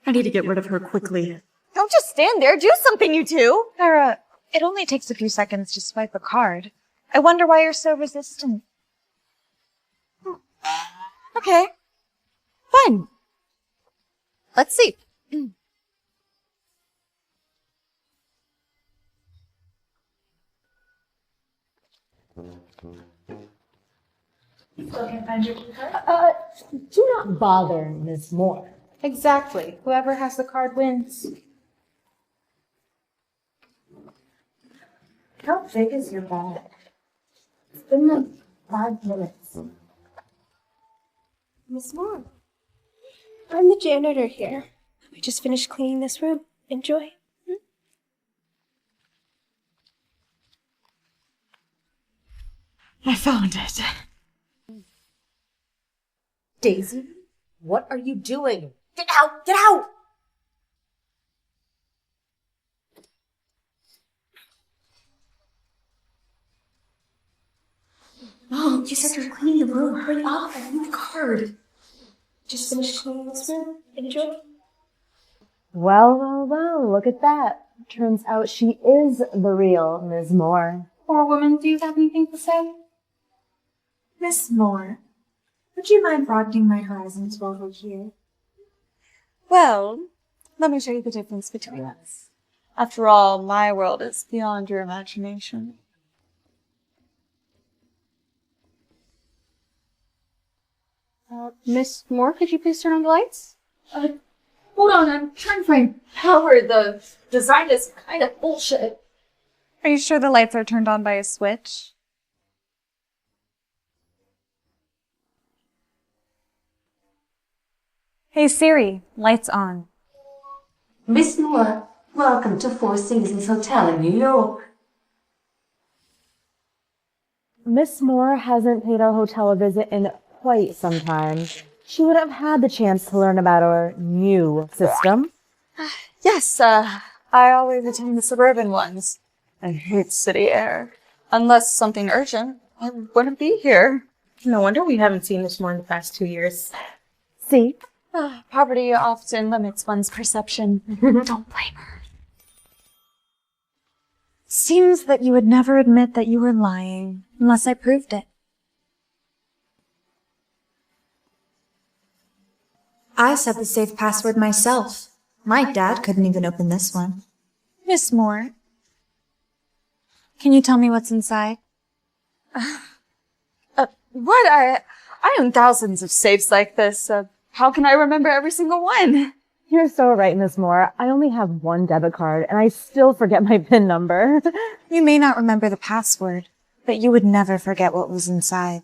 [SPEAKER 7] I need to get rid of her quickly.
[SPEAKER 2] Don't just stand there. Do something, you two. Clara, it only takes a few seconds to swipe a card. I wonder why you're so resistant. Okay. Fine. Let's see.
[SPEAKER 10] Still can't find your key card? Do not bother, Miss Moore. Exactly. Whoever has the card wins. How big is your bag? It's been like 5 minutes.
[SPEAKER 13] Miss Moore, I'm the janitor here. We just finished cleaning this room. Enjoy.
[SPEAKER 7] I found it.
[SPEAKER 12] Daisy, what are you doing? Get out! Get out!
[SPEAKER 13] Mom, you said you're cleaning the room. Hurry up, I need the card. Just finished cleaning this room. Enjoy.
[SPEAKER 12] Well, look at that. Turns out she is the real Ms. Moore.
[SPEAKER 10] Poor woman, do you have anything to say?
[SPEAKER 2] Miss Moore, would you mind broadening my horizons while we're here? Well, let me show you the difference between us. After all, my world is beyond your imagination.
[SPEAKER 10] Miss Moore, could you please turn on the lights? Hold on, I'm trying to find power. The design is kind of bullshit.
[SPEAKER 2] Are you sure the lights are turned on by a switch? Hey Siri, lights on.
[SPEAKER 12] Miss Moore, welcome to Four Seasons Hotel in New York. Miss Moore hasn't paid our hotel a visit in quite some time. She would have had the chance to learn about our new system.
[SPEAKER 1] Yes, I always attend the suburban ones. I hate city air. Unless something urgent, I wouldn't be here.
[SPEAKER 10] No wonder we haven't seen Miss Moore in the past 2 years.
[SPEAKER 12] See?
[SPEAKER 1] Poverty often limits one's perception. Don't blame her.
[SPEAKER 2] Seems that you would never admit that you were lying unless I proved it.
[SPEAKER 4] I set the safe password myself. My dad couldn't even open this one.
[SPEAKER 2] Miss Moore, can you tell me what's inside?
[SPEAKER 1] What? I own thousands of safes like this. How can I remember every single one?
[SPEAKER 12] You're so right, Miss Moore. I only have one debit card, and I still forget my PIN number.
[SPEAKER 2] You may not remember the password, but you would never forget what was inside.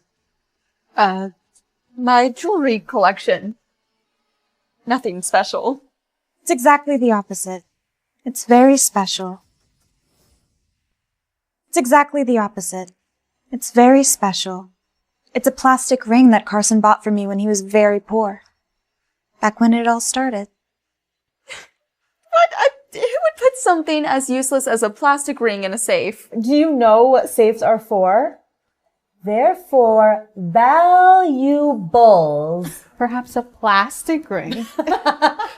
[SPEAKER 1] My jewelry collection. Nothing special.
[SPEAKER 2] It's exactly the opposite. It's very special. It's exactly the opposite. It's very special. It's a plastic ring that Carson bought for me when he was very poor. Back when it all started.
[SPEAKER 1] What? Who would put something as useless as a plastic ring in a safe?
[SPEAKER 12] Do you know what safes are for? They're for valuables.
[SPEAKER 10] Perhaps a plastic ring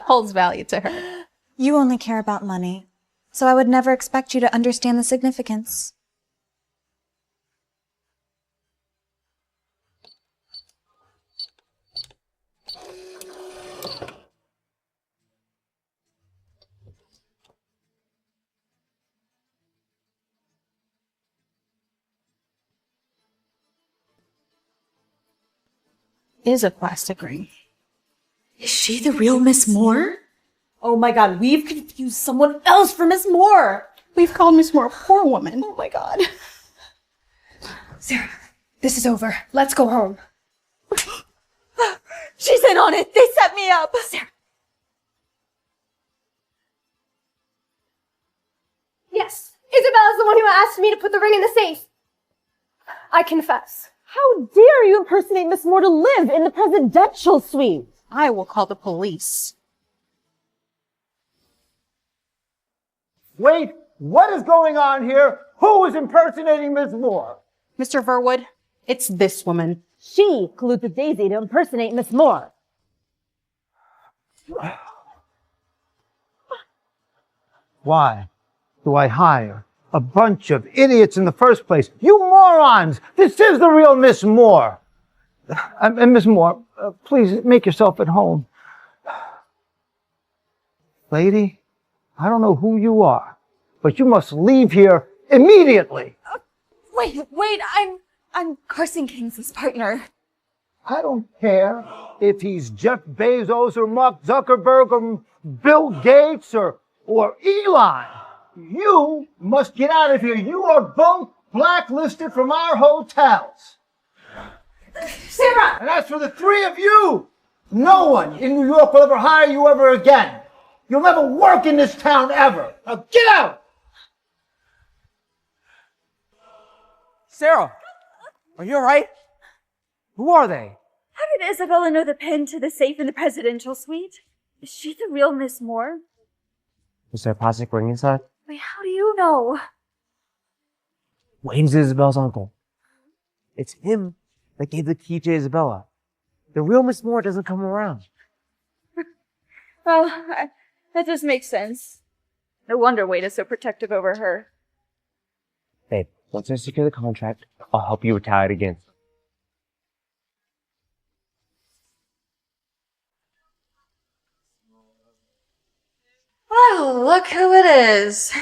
[SPEAKER 10] holds value to her.
[SPEAKER 2] You only care about money, so I would never expect you to understand the significance.
[SPEAKER 10] Is a plastic ring.
[SPEAKER 4] Is she the real Miss Moore?
[SPEAKER 12] Oh my god, we've confused someone else for Miss Moore!
[SPEAKER 10] We've called Miss Moore a poor woman.
[SPEAKER 12] Oh my god.
[SPEAKER 13] Sarah, this is over. Let's go home.
[SPEAKER 1] She's in on it. They set me up.
[SPEAKER 13] Sarah, Yes, Isabella's the one who asked me to put the ring in the safe. I confess.
[SPEAKER 19] How dare you impersonate Miss Moore to live in the presidential suite? I will call the police.
[SPEAKER 9] Wait, what is going on here? Who is impersonating Miss Moore?
[SPEAKER 19] Mr. Verwood, it's this woman.
[SPEAKER 12] She colludes with Daisy to impersonate Miss Moore.
[SPEAKER 9] Why do I hire a bunch of idiots in the first place? You morons! This is the real Miss Moore. And Miss Moore, please make yourself at home. Lady, I don't know who you are, but you must leave here immediately.
[SPEAKER 1] Wait, I'm Carson Kingsley's partner.
[SPEAKER 9] I don't care if he's Jeff Bezos or Mark Zuckerberg or Bill Gates or Elon. You must get out of here. You are both blacklisted from our hotels.
[SPEAKER 13] Sarah!
[SPEAKER 9] And as for the three of you, no one in New York will ever hire you ever again. You'll never work in this town ever. Now get out!
[SPEAKER 15] Sarah, are you alright? Who are they?
[SPEAKER 1] How did Isabella know the pin to the safe in the presidential suite? Is she the real Miss Moore?
[SPEAKER 15] Was there a plastic ring inside?
[SPEAKER 1] Wait, how do you know?
[SPEAKER 15] Wayne's Isabel's uncle. It's him that gave the key to Isabella. The real Miss Moore doesn't come around.
[SPEAKER 1] Well, that just makes sense. No wonder Wade is so protective over her.
[SPEAKER 15] Babe, once I secure the contract, I'll help you retaliate against.
[SPEAKER 2] Oh, look who it is.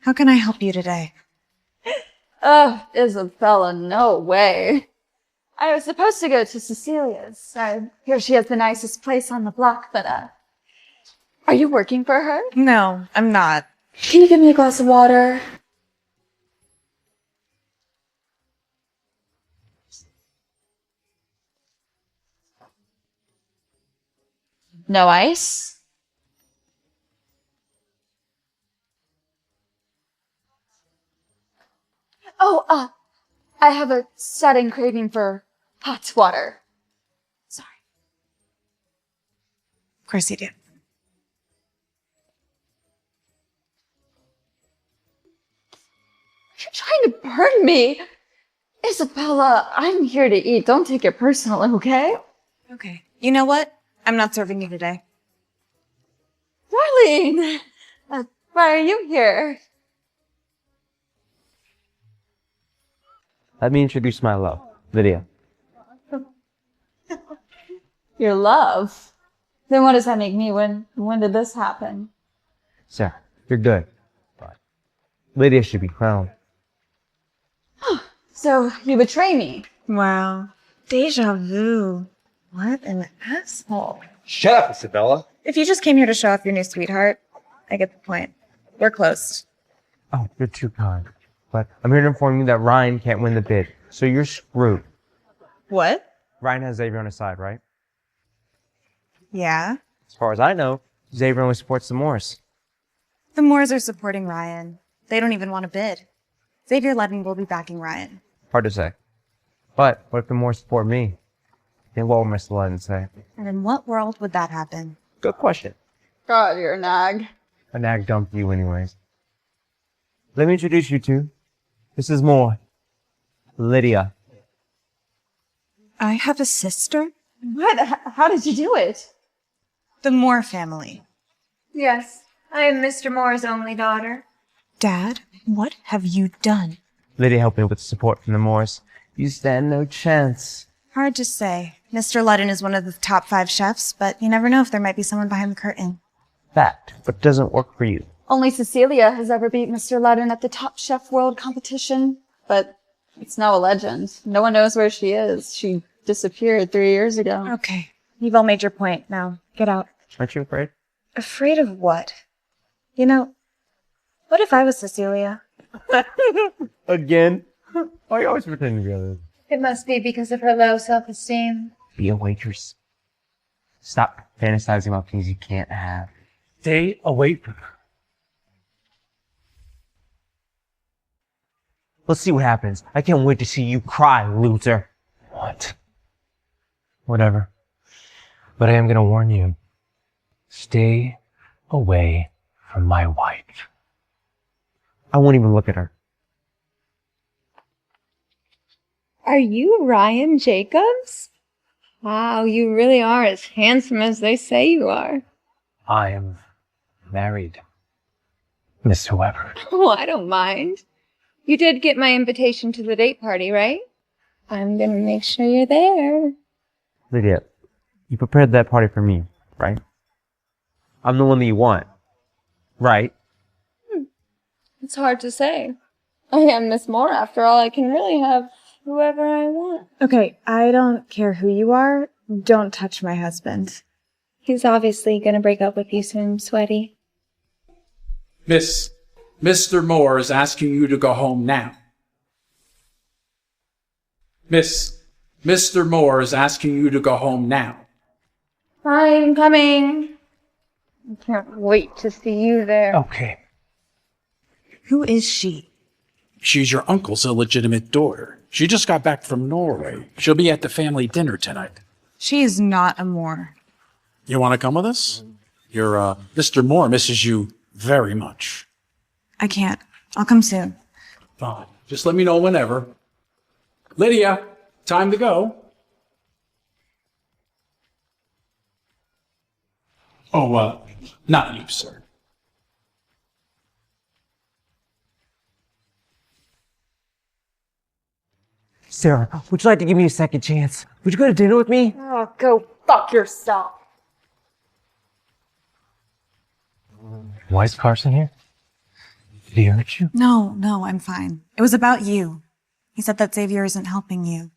[SPEAKER 2] How can I help you today?
[SPEAKER 1] Oh, Isabella, no way. I was supposed to go to Cecilia's. I hear she has the nicest place on the block, but, are you working for her?
[SPEAKER 2] No, I'm not.
[SPEAKER 1] Can you give me a glass of water? No ice? Oh, I have a sudden craving for hot water. Sorry.
[SPEAKER 2] Of course you do.
[SPEAKER 1] You're trying to burn me. Isabella, I'm here to eat. Don't take it personally, okay?
[SPEAKER 2] Okay. You know what? I'm not serving you today.
[SPEAKER 1] Darlene, why are you here?
[SPEAKER 15] Let me introduce my love, Lydia.
[SPEAKER 1] Your love? Then what does that make me? When did this happen?
[SPEAKER 15] Sarah, you're good. But Lydia should be crowned.
[SPEAKER 1] So, you betray me?
[SPEAKER 2] Wow. Deja vu. What an asshole.
[SPEAKER 17] Shut up, Isabella.
[SPEAKER 2] If you just came here to show off your new sweetheart, I get the point. We're close.
[SPEAKER 15] Oh, you're too kind. But I'm here to inform you that Ryan can't win the bid, so you're screwed.
[SPEAKER 2] What?
[SPEAKER 15] Ryan has Xavier on his side, right?
[SPEAKER 2] Yeah.
[SPEAKER 15] As far as I know, Xavier only supports the Moors.
[SPEAKER 2] The Moors are supporting Ryan. They don't even want to bid. Xavier Levin will be backing Ryan.
[SPEAKER 15] Hard to say. But what if the Moors support me? Then what will Mr. Levin say?
[SPEAKER 2] And in what world would that happen?
[SPEAKER 15] Good question.
[SPEAKER 1] God, you're a nag.
[SPEAKER 15] A nag dumped you anyways. Let me introduce you to Mrs. Moore. Lydia.
[SPEAKER 2] I have a sister?
[SPEAKER 1] What? How did you do it?
[SPEAKER 2] The Moore family.
[SPEAKER 13] Yes, I am Mr. Moore's only daughter.
[SPEAKER 2] Dad, what have you done?
[SPEAKER 15] Lydia helped me with support from the Moors. You stand no chance.
[SPEAKER 2] Hard to say. Mr. Ludden is one of the top 5 chefs, but you never know if there might be someone behind the curtain.
[SPEAKER 15] Fact, but doesn't work for you.
[SPEAKER 1] Only Cecilia has ever beat Mr. Ludden at the Top Chef World competition, but it's now a legend. No one knows where she is. She disappeared 3 years ago.
[SPEAKER 2] Okay. You've all made your point. Now, get out.
[SPEAKER 15] Aren't you afraid?
[SPEAKER 2] Afraid of what? You know, what if I was Cecilia?
[SPEAKER 15] Again? Why are you always pretending to be others?
[SPEAKER 13] It must be because of her low self-esteem.
[SPEAKER 15] Be a waitress. Stop fantasizing about things you can't have.
[SPEAKER 11] Stay away from her.
[SPEAKER 15] Let's see what happens. I can't wait to see you cry, loser.
[SPEAKER 5] What? Whatever. But I am gonna warn you. Stay away from my wife.
[SPEAKER 15] I won't even look at her.
[SPEAKER 6] Are you Ryan Jacobs? Wow, you really are as handsome as they say you are.
[SPEAKER 5] I am married. Miss Whoever.
[SPEAKER 6] Oh, I don't mind. You did get my invitation to the date party, right? I'm gonna make sure you're there.
[SPEAKER 15] Lydia, you prepared that party for me, right? I'm the one that you want, right?
[SPEAKER 6] It's hard to say. I am Miss Moore, after all. I can really have whoever I want.
[SPEAKER 2] Okay, I don't care who you are. Don't touch my husband.
[SPEAKER 6] He's obviously gonna break up with you soon, Sweaty.
[SPEAKER 3] Mr. Moore is asking you to go home now. Mr. Moore is asking you to go home now.
[SPEAKER 6] I'm coming. I can't wait to see you there.
[SPEAKER 5] Okay.
[SPEAKER 2] Who is she?
[SPEAKER 3] She's your uncle's illegitimate daughter. She just got back from Norway. She'll be at the family dinner tonight.
[SPEAKER 2] She is not a Moore.
[SPEAKER 3] You want to come with us? Mr. Moore misses you very much.
[SPEAKER 2] I can't. I'll come soon.
[SPEAKER 3] Fine. Just let me know whenever. Lydia, time to go. Oh, not you, sir.
[SPEAKER 15] Sarah, would you like to give me a second chance? Would you go to dinner with me?
[SPEAKER 6] Oh, go fuck yourself.
[SPEAKER 5] Why is Carson here? Did he hurt you?
[SPEAKER 2] No, I'm fine. It was about you. He said that Xavier isn't helping you.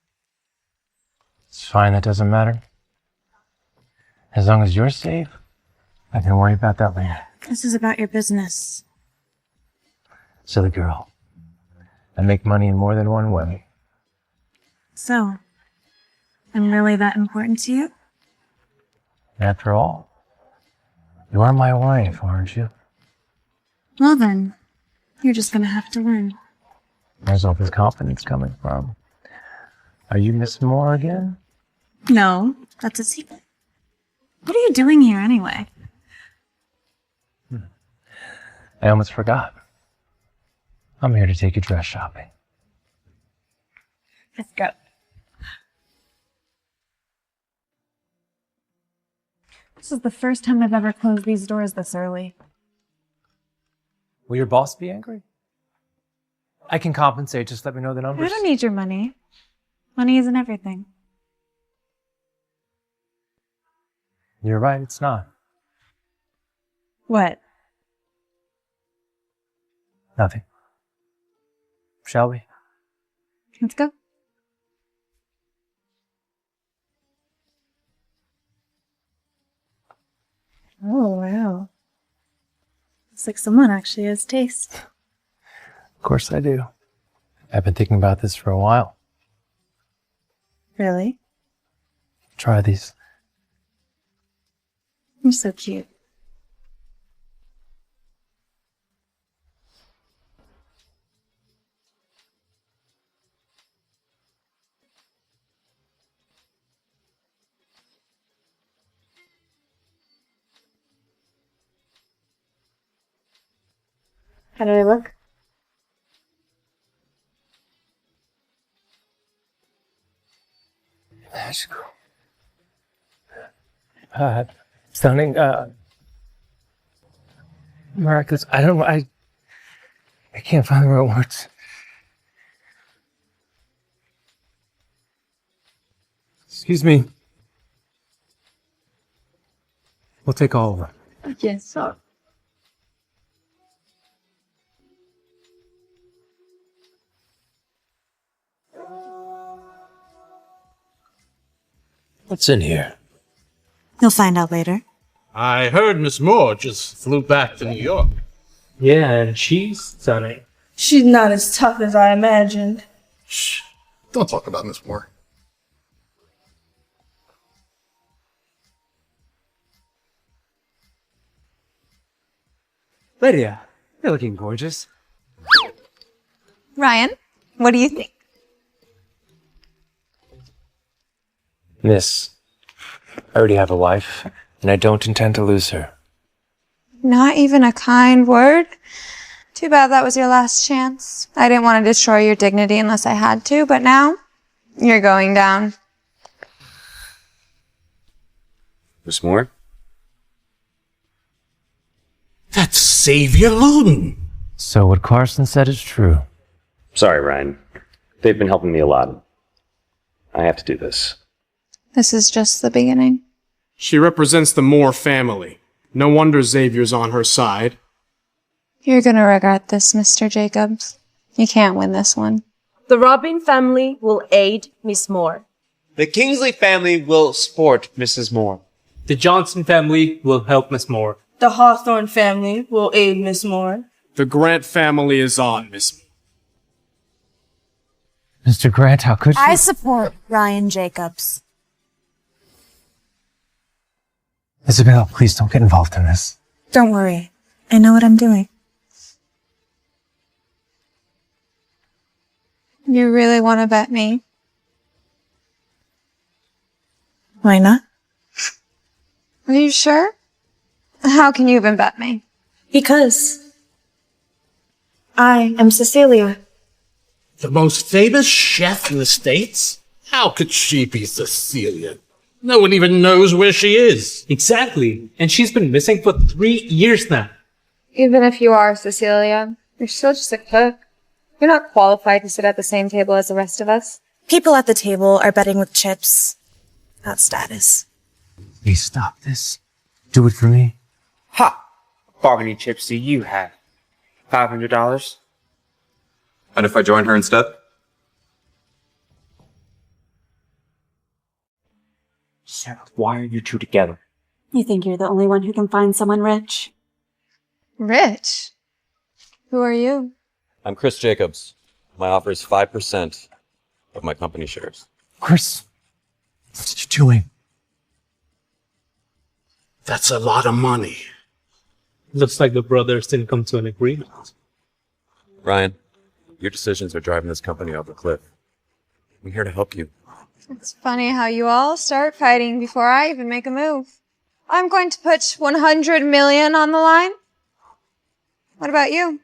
[SPEAKER 5] It's fine, that doesn't matter. As long as you're safe, I can worry about that later.
[SPEAKER 2] This is about your business.
[SPEAKER 5] Silly girl. I make money in more than one way.
[SPEAKER 2] So, I'm really that important to you?
[SPEAKER 5] After all, you are my wife, aren't you?
[SPEAKER 2] Well then, you're just gonna have to learn.
[SPEAKER 5] Where's all this confidence coming from? Are you Miss Moore again?
[SPEAKER 2] No, that's a secret. What are you doing here anyway?
[SPEAKER 5] I almost forgot. I'm here to take you dress shopping.
[SPEAKER 2] Let's go. This is the first time I've ever closed these doors this early.
[SPEAKER 5] Will your boss be angry? I can compensate, just let me know the
[SPEAKER 2] I
[SPEAKER 5] numbers.
[SPEAKER 2] don't need your money. Money isn't everything.
[SPEAKER 5] You're right, it's not.
[SPEAKER 2] What?
[SPEAKER 5] Nothing. Shall we?
[SPEAKER 2] Let's go. Oh, wow. Looks like someone actually has taste.
[SPEAKER 5] Of course I do. I've been thinking about this for a while.
[SPEAKER 2] Really?
[SPEAKER 5] Try these.
[SPEAKER 2] You're so cute. How do I look?
[SPEAKER 5] Magical. Stunning, miraculous. I don't know, I can't find the right words. Excuse me. We'll take all of them.
[SPEAKER 6] Yes, sir.
[SPEAKER 11] What's in here?
[SPEAKER 2] You'll find out later.
[SPEAKER 16] I heard Miss Moore just flew back to New York.
[SPEAKER 11] Yeah, and she's stunning.
[SPEAKER 23] She's not as tough as I imagined.
[SPEAKER 14] Shh. Don't talk about Miss Moore.
[SPEAKER 15] Lydia, you're looking gorgeous.
[SPEAKER 2] Ryan, What do you think?
[SPEAKER 5] Miss, I already have a wife, and I don't intend to lose her.
[SPEAKER 2] Not even a kind word? Too bad that was your last chance. I didn't want to destroy your dignity unless I had to, but now you're going down.
[SPEAKER 17] Miss Moore?
[SPEAKER 16] That's Xavier Loudon.
[SPEAKER 5] So what Carson said is true.
[SPEAKER 17] Sorry, Ryan. They've been helping me a lot. I have to do this.
[SPEAKER 2] This is just the beginning.
[SPEAKER 8] She represents the Moore family. No wonder Xavier's on her side.
[SPEAKER 2] You're gonna regret this, Mr. Jacobs. You can't win this one.
[SPEAKER 19] The Robin family will aid Miss Moore.
[SPEAKER 18] The Kingsley family will support Mrs. Moore.
[SPEAKER 11] The Johnson family will help Miss Moore.
[SPEAKER 23] The Hawthorne family will aid Miss Moore.
[SPEAKER 8] The Grant family is on, Miss.
[SPEAKER 5] Mr. Grant, how could you?
[SPEAKER 2] I support Ryan Jacobs.
[SPEAKER 5] Isabel, please don't get involved in this.
[SPEAKER 4] Don't worry. I know what I'm doing.
[SPEAKER 2] You really want to bet me?
[SPEAKER 4] Why not?
[SPEAKER 2] Are you sure? How can you even bet me?
[SPEAKER 23] Because I am Cecilia.
[SPEAKER 16] The most famous chef in the States? How could she be Cecilia? No one even knows where she is.
[SPEAKER 11] Exactly. And she's been missing for 3 years now.
[SPEAKER 6] Even if you are Cecilia, you're still just a cook. You're not qualified to sit at the same table as the rest of us.
[SPEAKER 4] People at the table are betting with chips, not status.
[SPEAKER 5] Please stop this. Do it for me.
[SPEAKER 18] Ha! How many chips do you have? $500?
[SPEAKER 17] And if I join her instead?
[SPEAKER 18] Sarah, why are you two together?
[SPEAKER 1] You think you're the only one who can find someone rich?
[SPEAKER 2] Rich? Who are you?
[SPEAKER 17] I'm Chris Jacobs. My offer is 5% of my company shares.
[SPEAKER 5] Chris, what are you doing?
[SPEAKER 16] That's a lot of money.
[SPEAKER 11] Looks like the brothers didn't come to an agreement.
[SPEAKER 17] Ryan, your decisions are driving this company off a cliff. I'm here to help you.
[SPEAKER 2] It's funny how you all start fighting before I even make a move. I'm going to put 100 million on the line. What about you?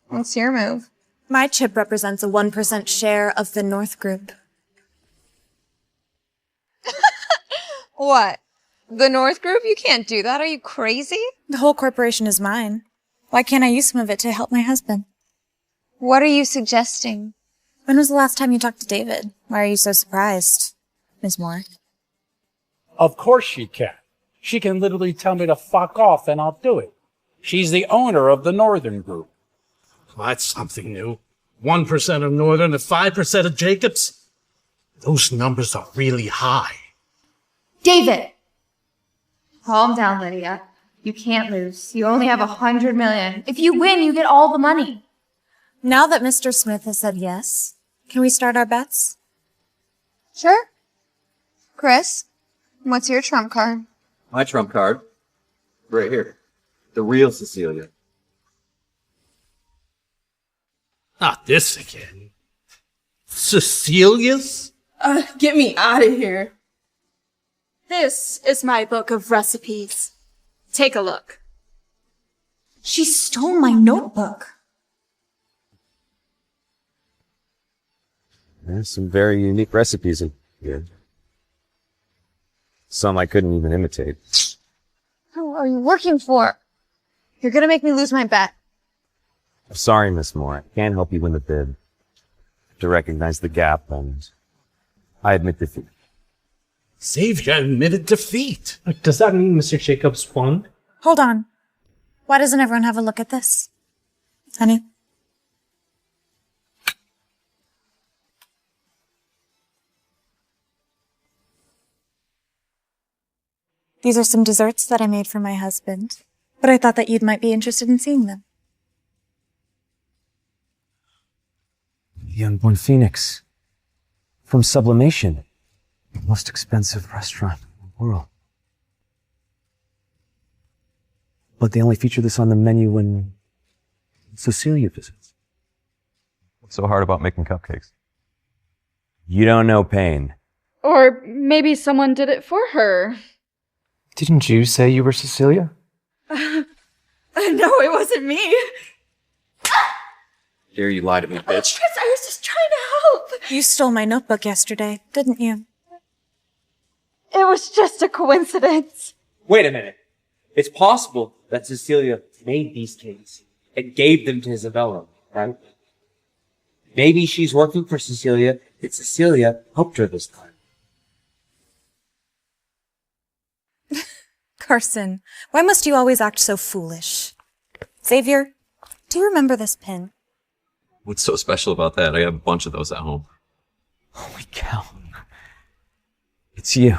[SPEAKER 2] What's your move?
[SPEAKER 4] My chip represents a 1% share of the North Group.
[SPEAKER 2] What? The North Group? You can't do that. Are you crazy?
[SPEAKER 4] The whole corporation is mine. Why can't I use some of it to help my husband?
[SPEAKER 2] What are you suggesting?
[SPEAKER 4] When was the last time you talked to David? Why are you so surprised, Ms. Moore?
[SPEAKER 3] Of course she can. She can literally tell me to fuck off and I'll do it. She's the owner of the Northern Group.
[SPEAKER 16] Well, that's something new. 1% of Northern and 5% of Jacobs? Those numbers are really high.
[SPEAKER 6] David! Calm down, Lydia. You can't lose. You only have 100 million. If you win, you get all the money.
[SPEAKER 4] Now that Mr. Smith has said yes, can we start our bets?
[SPEAKER 2] Sure. Chris, what's your trump card?
[SPEAKER 17] My trump card? Right here. The real Cecilia.
[SPEAKER 16] Not this again. Cecilia's?
[SPEAKER 23] Get me out of here.
[SPEAKER 1] This is my book of recipes. Take a look.
[SPEAKER 4] She stole my notebook.
[SPEAKER 17] There's some very unique recipes in here. Some I couldn't even imitate.
[SPEAKER 2] Who are you working for? You're gonna make me lose my bet.
[SPEAKER 17] I'm sorry, Miss Moore. I can't help you win the bid. I have to recognize the gap, and I admit defeat.
[SPEAKER 16] Xavier admitted defeat.
[SPEAKER 11] Does that mean Mr. Jacobs won?
[SPEAKER 4] Hold on. Why doesn't everyone have a look at this? Honey? These are some desserts that I made for my husband, but I thought that you might be interested in seeing them.
[SPEAKER 5] The Unborn Phoenix. From Sublimation. The most expensive restaurant in the world. But they only feature this on the menu when Cecilia visits.
[SPEAKER 17] What's so hard about making cupcakes? You don't know pain.
[SPEAKER 7] Or maybe someone did it for her.
[SPEAKER 5] Didn't you say you were Cecilia?
[SPEAKER 1] No, it wasn't me.
[SPEAKER 17] Dare you lie to me, bitch.
[SPEAKER 1] Chris, I was just trying to help.
[SPEAKER 2] You stole my notebook yesterday, didn't you?
[SPEAKER 1] It was just a coincidence.
[SPEAKER 18] Wait a minute. It's possible that Cecilia made these cakes and gave them to Isabella, right? Maybe she's working for Cecilia and Cecilia helped her this time.
[SPEAKER 2] Carson, why must you always act so foolish? Xavier, do you remember this pin?
[SPEAKER 17] What's so special about that? I have a bunch of those at home.
[SPEAKER 5] Holy cow.
[SPEAKER 17] It's you.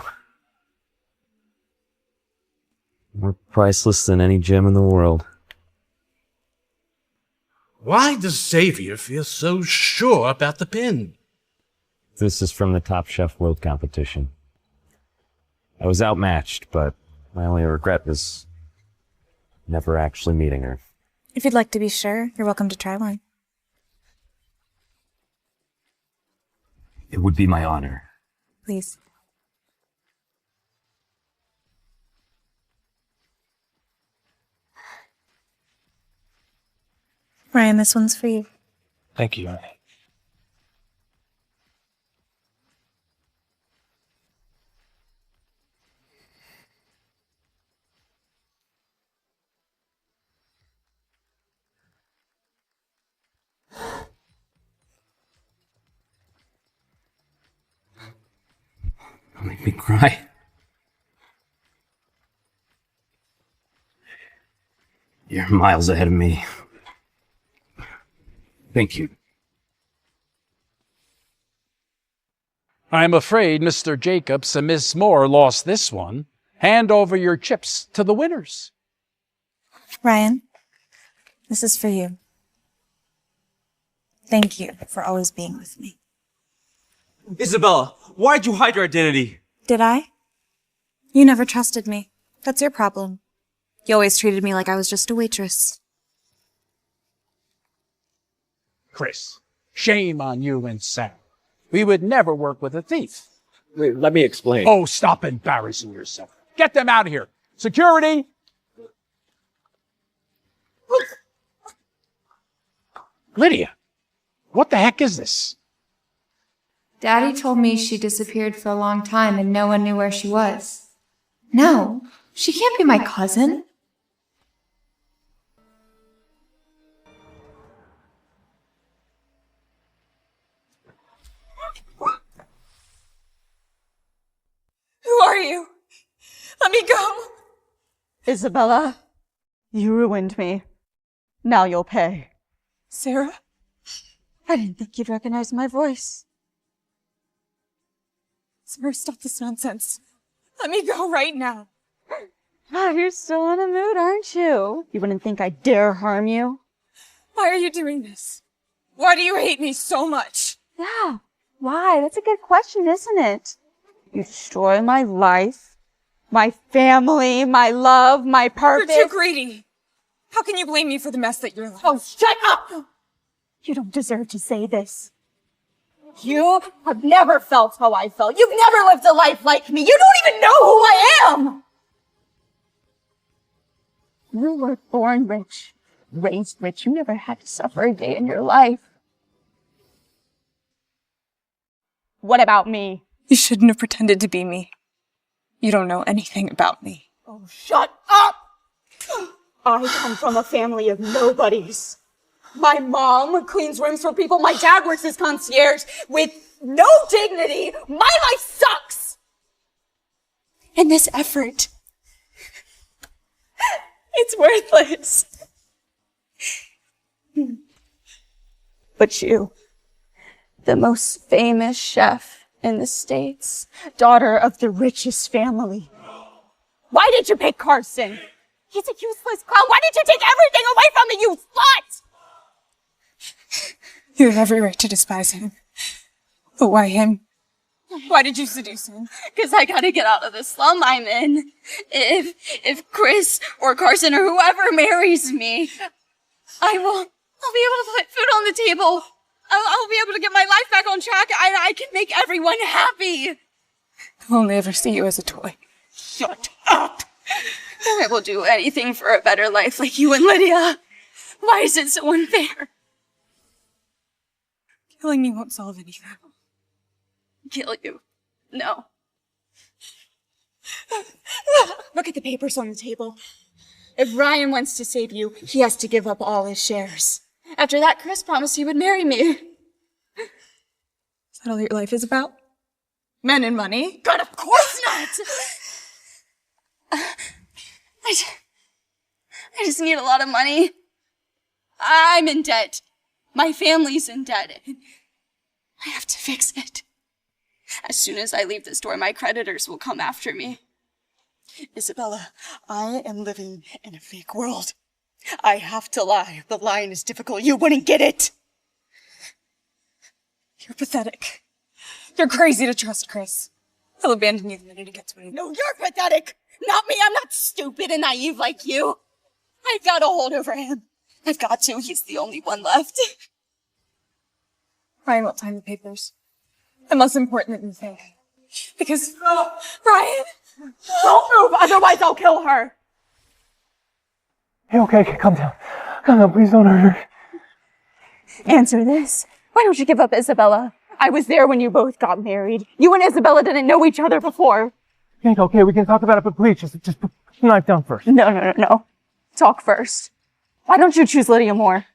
[SPEAKER 17] More priceless than any gem in the world.
[SPEAKER 16] Why does Xavier feel so sure about the pin?
[SPEAKER 5] This is from the Top Chef World Competition. I was outmatched, but my only regret was never actually meeting her.
[SPEAKER 2] If you'd like to be sure, you're welcome to try one.
[SPEAKER 5] It would be my honor.
[SPEAKER 2] Please. Ryan, this one's for you.
[SPEAKER 5] Thank you, honey. Don't make me cry. You're miles ahead of me. Thank you.
[SPEAKER 3] I'm afraid Mr. Jacobs and Miss Moore lost this one. Hand over your chips to the winners.
[SPEAKER 2] Ryan, this is for you. Thank you for always being with me.
[SPEAKER 18] Isabella, why'd you hide your identity?
[SPEAKER 2] Did I? You never trusted me. That's your problem. You always treated me like I was just a waitress.
[SPEAKER 3] Chris, shame on you and Sam. We would never work with a thief.
[SPEAKER 17] Wait, let me explain.
[SPEAKER 3] Oh, stop embarrassing yourself. Get them out of here. Security! Lydia, what the heck is this?
[SPEAKER 6] Daddy told me she disappeared for a long time and no one knew where she was. No, she can't be my cousin.
[SPEAKER 1] Who are you? Let me go. Isabella, you ruined me. Now you'll pay. Sarah, I didn't think you'd recognize my voice. Sarah, stop this nonsense. Let me go right now. Ah, you're still in a mood, aren't you? You wouldn't think I'd dare harm you? Why are you doing this? Why do you hate me so much? Yeah, why? That's a good question, isn't it? You destroy my life, my family, my love, my purpose. You're too greedy. How can you blame me for the mess that you're like? Oh, shut up! You don't deserve to say this. You have never felt how I felt. You've never lived a life like me. You don't even know who I am! You were born rich, raised rich. You never had to suffer a day in your life. What about me? You shouldn't have pretended to be me. You don't know anything about me. Oh, shut up! I come from a family of nobodies. My mom cleans rooms for people. My dad works as concierge with no dignity. My life sucks! And this effort, it's worthless. But you, the most famous chef in the States, daughter of the richest family. Why did you pick Carson? He's a useless clown. Why did you take everything away from me, you slut? You have every right to despise him. But why him? Why did you seduce him? Because I gotta get out of the slum I'm in. If Chris or Carson or whoever marries me, I'll be able to put food on the table. I'll be able to get my life back on track. I can make everyone happy.
[SPEAKER 23] I'll only ever see you as a toy.
[SPEAKER 1] Shut up. I will do anything for a better life like you and Lydia. Why is it so unfair?
[SPEAKER 23] Killing me won't solve anything.
[SPEAKER 1] Kill you? No. Look at the papers on the table. If Ryan wants to save you, he has to give up all his shares. After that, Chris promised he would marry me.
[SPEAKER 23] Is that all your life is about? Men and money?
[SPEAKER 1] God, of course not! I just need a lot of money. I'm in debt. My family's in debt. I have to fix it. As soon as I leave this door, my creditors will come after me.
[SPEAKER 20] Isabella, I am living in a fake world. I have to lie. The lying is difficult. You wouldn't get it.
[SPEAKER 23] You're pathetic. You're crazy to trust Chris. He'll abandon you the minute he gets what he
[SPEAKER 1] No, you're pathetic. Not me. I'm not stupid and naive like you. I've got a hold over him. I've got to. He's the only one left.
[SPEAKER 23] Ryan won't sign the papers. I'm less important than you think. Because... Ryan!
[SPEAKER 1] Don't move, otherwise I'll kill her.
[SPEAKER 5] Hey, okay, calm down. Calm down, please don't hurt her.
[SPEAKER 1] Answer this. Why don't you give up Isabella? I was there when you both got married. You and Isabella didn't know each other before.
[SPEAKER 5] Okay, we can talk about it, but please, just put the knife down first.
[SPEAKER 1] No. Talk first. Why don't you choose Lydia more?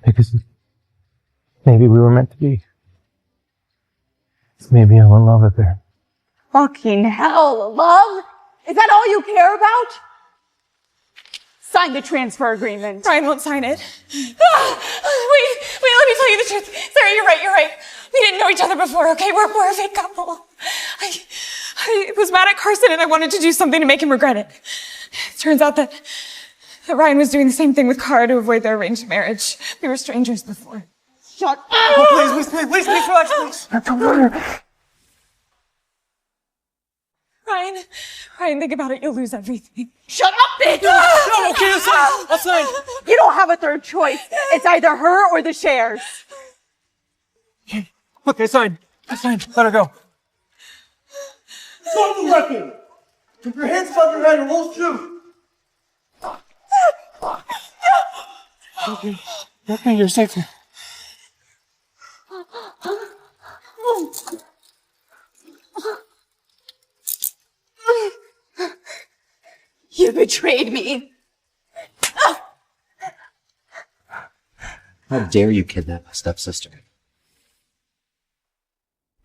[SPEAKER 5] Because maybe we were meant to be. Maybe I will love it there.
[SPEAKER 1] Fucking hell, love? Is that all you care about? Sign the transfer agreement.
[SPEAKER 23] Ryan won't sign it. Wait, let me tell you the truth. Sarah, you're right. We didn't know each other before, okay? We're a fake couple. I was mad at Carson and I wanted to do something to make him regret it. It turns out that Ryan was doing the same thing with Cara to avoid their arranged marriage. We were strangers before.
[SPEAKER 1] Shut up!
[SPEAKER 23] Oh, please, relax, please.
[SPEAKER 5] Don't hurt her.
[SPEAKER 23] Ryan, think about it. You'll lose everything.
[SPEAKER 1] Shut up, bitch!
[SPEAKER 23] No, okay, I'll sign.
[SPEAKER 1] You don't have a third choice. It's either her or the shares.
[SPEAKER 5] Okay, sign. Let her go.
[SPEAKER 9] Stop the weapon! Keep your hands above your head and we'll shoot!
[SPEAKER 5] Okay, you're safe now.
[SPEAKER 1] You betrayed me.
[SPEAKER 17] How dare you kidnap my stepsister?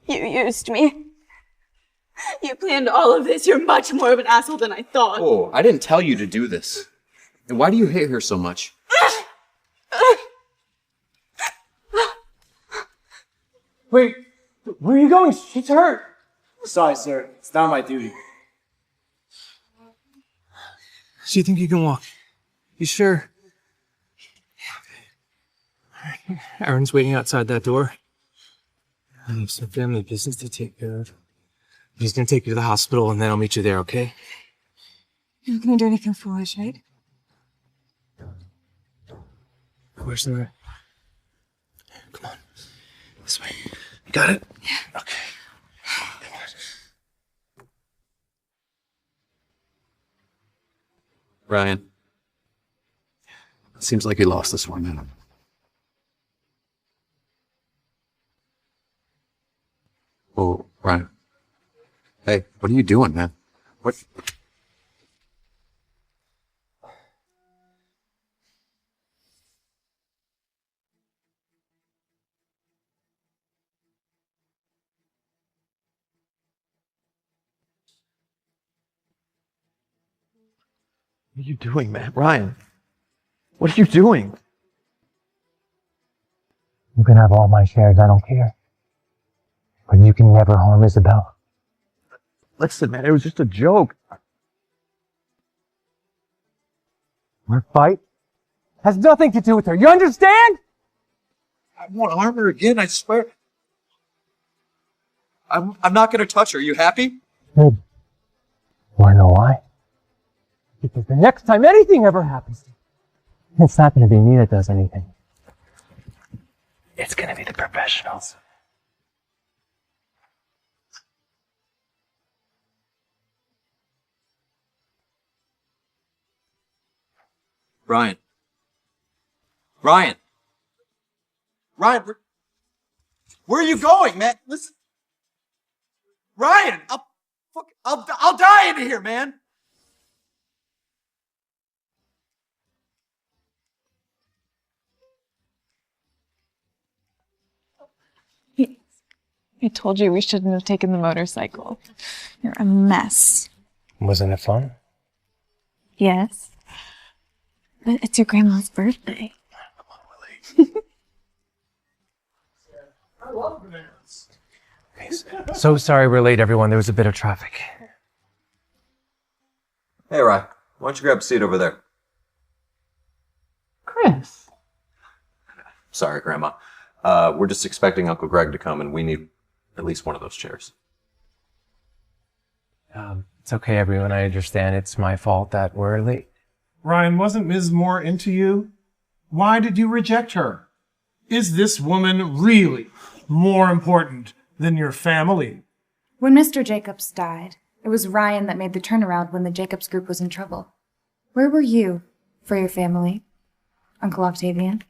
[SPEAKER 1] You used me. You planned all of this. You're much more of an asshole than I thought.
[SPEAKER 17] Oh, I didn't tell you to do this. And why do you hate her so much?
[SPEAKER 5] Wait, where are you going? She's hurt.
[SPEAKER 11] Sorry, sir. It's not my duty.
[SPEAKER 5] So you think you can walk? You sure? Aaron's waiting outside that door. I have some family business to take care of. He's gonna take you to the hospital and then I'll meet you there, okay?
[SPEAKER 23] You're not gonna do anything foolish, right?
[SPEAKER 5] Where's the... Come on. This way. You got it?
[SPEAKER 23] Yeah.
[SPEAKER 5] Okay.
[SPEAKER 3] Ryan. Seems like you lost this one, man. Oh, Ryan. Hey, what are you doing, man? What?
[SPEAKER 17] What are you doing, man? Ryan, what are you doing?
[SPEAKER 5] You can have all my shares, I don't care. But you can never harm Isabel.
[SPEAKER 17] Listen, man, it was just a joke.
[SPEAKER 5] Our fight has nothing to do with her, you understand?
[SPEAKER 17] I won't harm her again, I swear. I'm not gonna touch her. You happy?
[SPEAKER 5] Good. Wanna know why? Because the next time anything ever happens to you, It's not going to be me that does anything. It's going to be the professionals.
[SPEAKER 17] Ryan. Ryan! Ryan, where are you going, man? Listen. Ryan! I'll die in here, man!
[SPEAKER 23] I told you we shouldn't have taken the motorcycle. You're a mess.
[SPEAKER 5] Wasn't it fun?
[SPEAKER 23] Yes. But it's your grandma's birthday.
[SPEAKER 5] I love bananas. So sorry we're late, everyone. There was a bit of traffic.
[SPEAKER 17] Hey, Ryan. Why don't you grab a seat over there?
[SPEAKER 10] Chris.
[SPEAKER 17] Sorry, Grandma. We're just expecting Uncle Greg to come, and we need at least one of those chairs.
[SPEAKER 5] It's okay, everyone. I understand it's my fault that we're late.
[SPEAKER 21] Ryan, wasn't Ms. Moore into you? Why did you reject her? Is this woman really more important than your family?
[SPEAKER 4] When Mr. Jacobs died, it was Ryan that made the turnaround when the Jacobs group was in trouble. Where were you for your family, Uncle Octavian?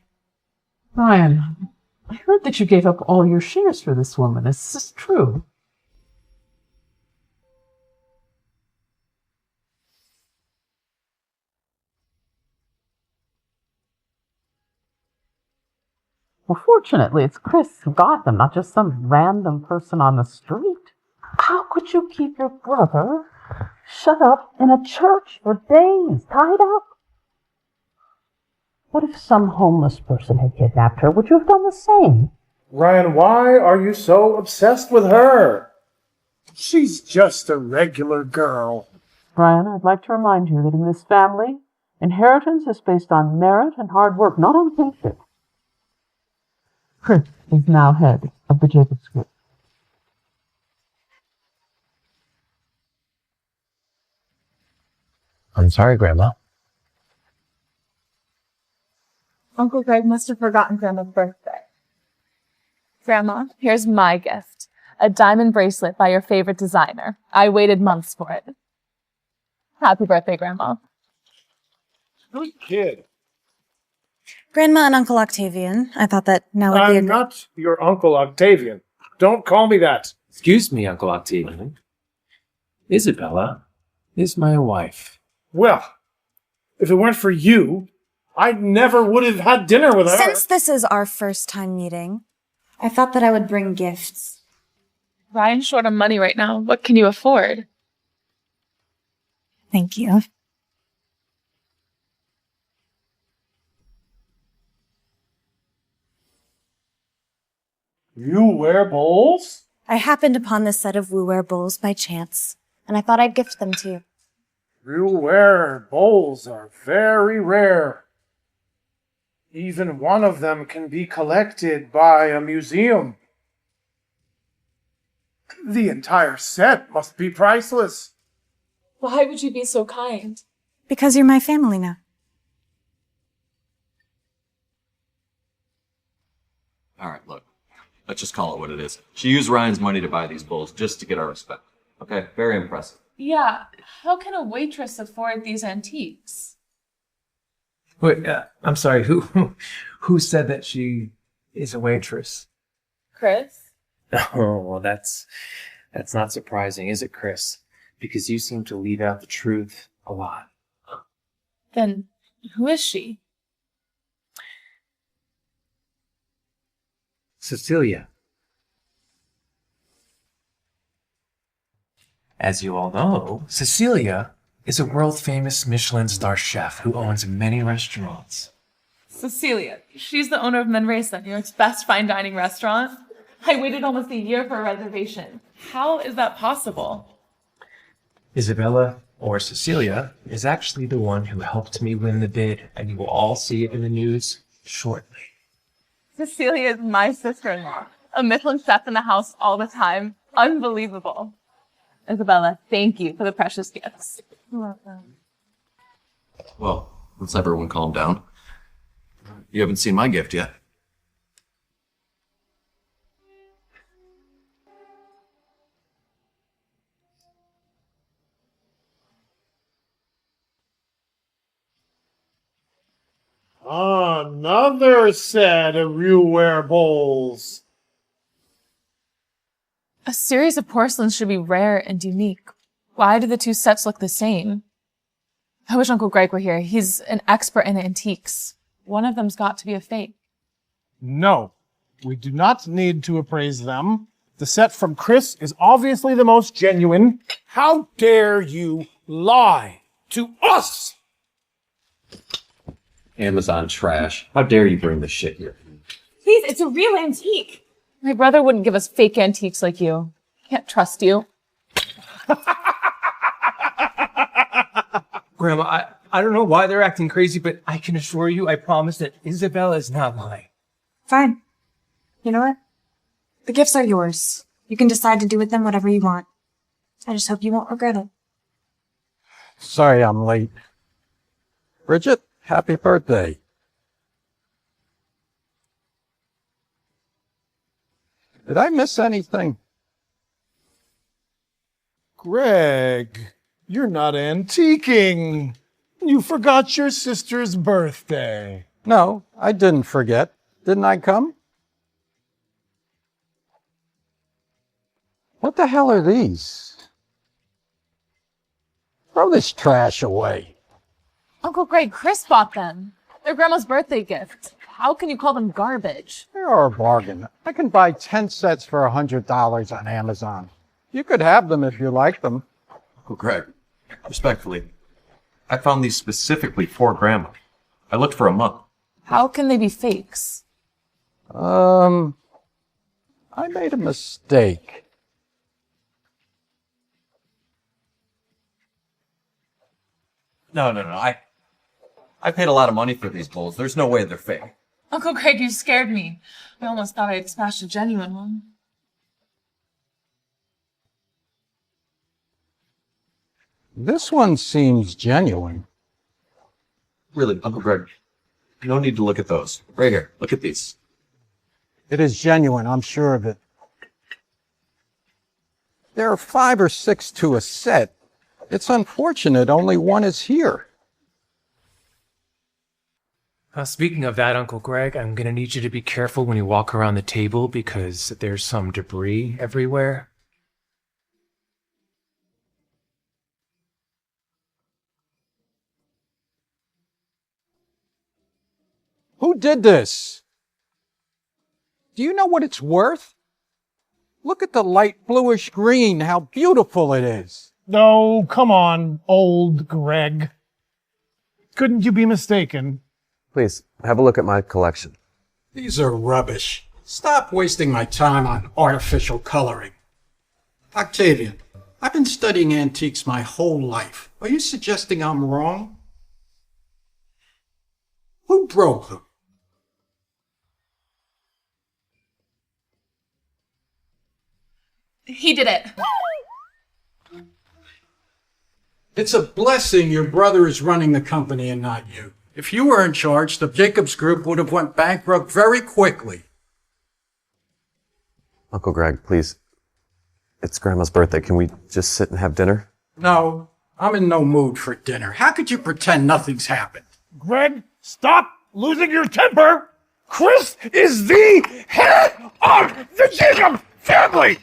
[SPEAKER 10] Ryan, I heard that you gave up all your shares for this woman. Is this true? Well, fortunately, it's Chris who got them, not just some random person on the street. How could you keep your brother shut up in a church for days, tied up? What if some homeless person had kidnapped her? Would you have done the same?
[SPEAKER 21] Ryan, why are you so obsessed with her? She's just a regular girl.
[SPEAKER 10] Brian, I'd like to remind you that in this family, inheritance is based on merit and hard work, not on kinship. Chris is now head of the Jacobs Group.
[SPEAKER 5] I'm sorry, Grandma.
[SPEAKER 23] Uncle Greg must have forgotten Grandma's birthday. Grandma, here's my gift. A diamond bracelet by your favorite designer. I waited months for it. Happy birthday, Grandma.
[SPEAKER 21] Good kid.
[SPEAKER 2] Grandma and Uncle Octavian, I thought that now would be
[SPEAKER 21] I'm not your Uncle Octavian. Don't call me that.
[SPEAKER 5] Excuse me, Uncle Octavian. Isabella is my wife.
[SPEAKER 21] Well, if it weren't for you, I never would have had dinner with her.
[SPEAKER 2] Since this is our first time meeting, I thought that I would bring gifts.
[SPEAKER 23] Ryan's short on money right now. What can you afford?
[SPEAKER 2] Thank you.
[SPEAKER 21] You wear bowls?
[SPEAKER 2] I happened upon this set of WooWare bowls by chance, and I thought I'd gift them to you.
[SPEAKER 21] You wear bowls are very rare. Even one of them can be collected by a museum. The entire set must be priceless.
[SPEAKER 23] Why would you be so kind?
[SPEAKER 2] Because you're my family now.
[SPEAKER 17] All right, look. Let's just call it what it is. She used Ryan's money to buy these bowls just to get our respect. Okay? Very impressive.
[SPEAKER 23] Yeah, how can a waitress afford these antiques?
[SPEAKER 5] Wait, I'm sorry. Who said that she is a waitress?
[SPEAKER 23] Chris?
[SPEAKER 5] Oh, well, that's not surprising, is it, Chris? Because you seem to leave out the truth a lot.
[SPEAKER 23] Then who is she?
[SPEAKER 5] Cecilia. As you all know, Cecilia is a world-famous Michelin star chef who owns many restaurants.
[SPEAKER 23] Cecilia. She's the owner of Manresa, New York's best fine dining restaurant. I waited almost a year for a reservation. How is that possible?
[SPEAKER 5] Isabella, or Cecilia, is actually the one who helped me win the bid, and you will all see it in the news shortly.
[SPEAKER 23] Cecilia is my sister-in-law. A Michelin chef in the house all the time. Unbelievable. Isabella, thank you for the precious gifts. You're welcome.
[SPEAKER 17] Well, let's everyone calm down. You haven't seen my gift yet.
[SPEAKER 21] Another set of Ruware bowls.
[SPEAKER 23] A series of porcelains should be rare and unique. Why do the two sets look the same? I wish Uncle Greg were here. He's an expert in antiques. One of them's got to be a fake.
[SPEAKER 21] No, we do not need to appraise them. The set from Chris is obviously the most genuine.
[SPEAKER 16] How dare you lie to us?
[SPEAKER 17] Amazon trash. How dare you bring this shit here?
[SPEAKER 23] Please, it's a real antique. My brother wouldn't give us fake antiques like you. Can't trust you.
[SPEAKER 5] Grandma, I don't know why they're acting crazy, but I can assure you, I promise that Isabella is not lying.
[SPEAKER 2] Fine. You know what? The gifts are yours. You can decide to do with them whatever you want. I just hope you won't regret it.
[SPEAKER 3] Sorry I'm late. Bridget, happy birthday. Did I miss anything?
[SPEAKER 21] Greg, you're not antiquing. You forgot your sister's birthday.
[SPEAKER 3] No, I didn't forget. Didn't I come? What the hell are these? Throw this trash away.
[SPEAKER 23] Uncle Greg, Chris bought them. They're Grandma's birthday gift. How can you call them garbage?
[SPEAKER 3] They are a bargain. I can buy 10 sets for $100 on Amazon. You could have them if you like them.
[SPEAKER 17] Uncle Greg, respectfully, I found these specifically for Grandma. I looked for a month.
[SPEAKER 23] How can they be fakes?
[SPEAKER 3] I made a mistake.
[SPEAKER 17] No. I paid a lot of money for these bowls. There's no way they're fake.
[SPEAKER 23] Uncle Greg, you scared me. I almost thought I'd smashed a genuine one.
[SPEAKER 3] This one seems genuine.
[SPEAKER 17] Really, Uncle Greg, no need to look at those. Right here, look at these.
[SPEAKER 3] It is genuine, I'm sure of it. There are 5 or 6 to a set. It's unfortunate only one is here.
[SPEAKER 5] Speaking of that, Uncle Greg, I'm going to need you to be careful when you walk around the table because there's some debris everywhere.
[SPEAKER 3] Who did this? Do you know what it's worth? Look at the light bluish green, how beautiful it is.
[SPEAKER 21] Oh, come on, old Greg. Couldn't you be mistaken?
[SPEAKER 15] Please, have a look at my collection.
[SPEAKER 3] These are rubbish. Stop wasting my time on artificial coloring. Octavian, I've been studying antiques my whole life. Are you suggesting I'm wrong? Who broke them?
[SPEAKER 23] He did it.
[SPEAKER 3] It's a blessing your brother is running the company and not you. If you were in charge, the Jacobs Group would have went bankrupt very quickly.
[SPEAKER 15] Uncle Greg, please. It's Grandma's birthday. Can we just sit and have dinner?
[SPEAKER 3] No, I'm in no mood for dinner. How could you pretend nothing's happened?
[SPEAKER 21] Greg, stop losing your temper. Chris is the head of the Jacob family.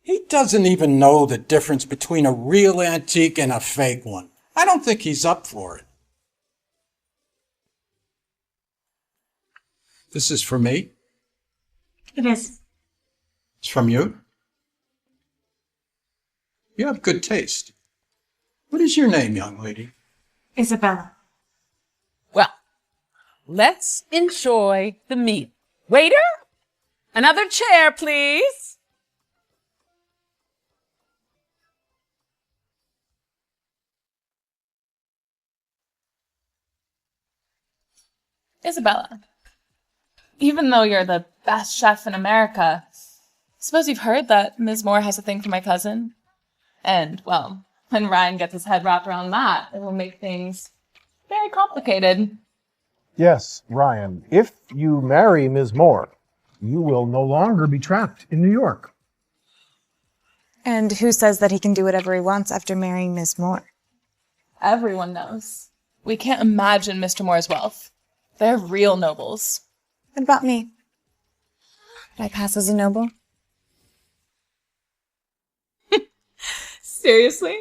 [SPEAKER 3] He doesn't even know the difference between a real antique and a fake one. I don't think he's up for it. This is for me?
[SPEAKER 2] It is.
[SPEAKER 3] It's from you? You have good taste. What is your name, young lady?
[SPEAKER 2] Isabella.
[SPEAKER 10] Well, let's enjoy the meal. Waiter, another chair, please.
[SPEAKER 23] Isabella, even though you're the best chef in America, suppose you've heard that Ms. Moore has a thing for my cousin? And, well, when Ryan gets his head wrapped around that, it will make things
[SPEAKER 12] very complicated.
[SPEAKER 21] Yes, Ryan, if you marry Ms. Moore, you will no longer be trapped in New York.
[SPEAKER 2] And who says that he can do whatever he wants after marrying Miss Moore?
[SPEAKER 12] Everyone knows. We can't imagine Mr. Moore's wealth. They're real nobles.
[SPEAKER 2] What about me? Did I pass as a noble?
[SPEAKER 12] Seriously?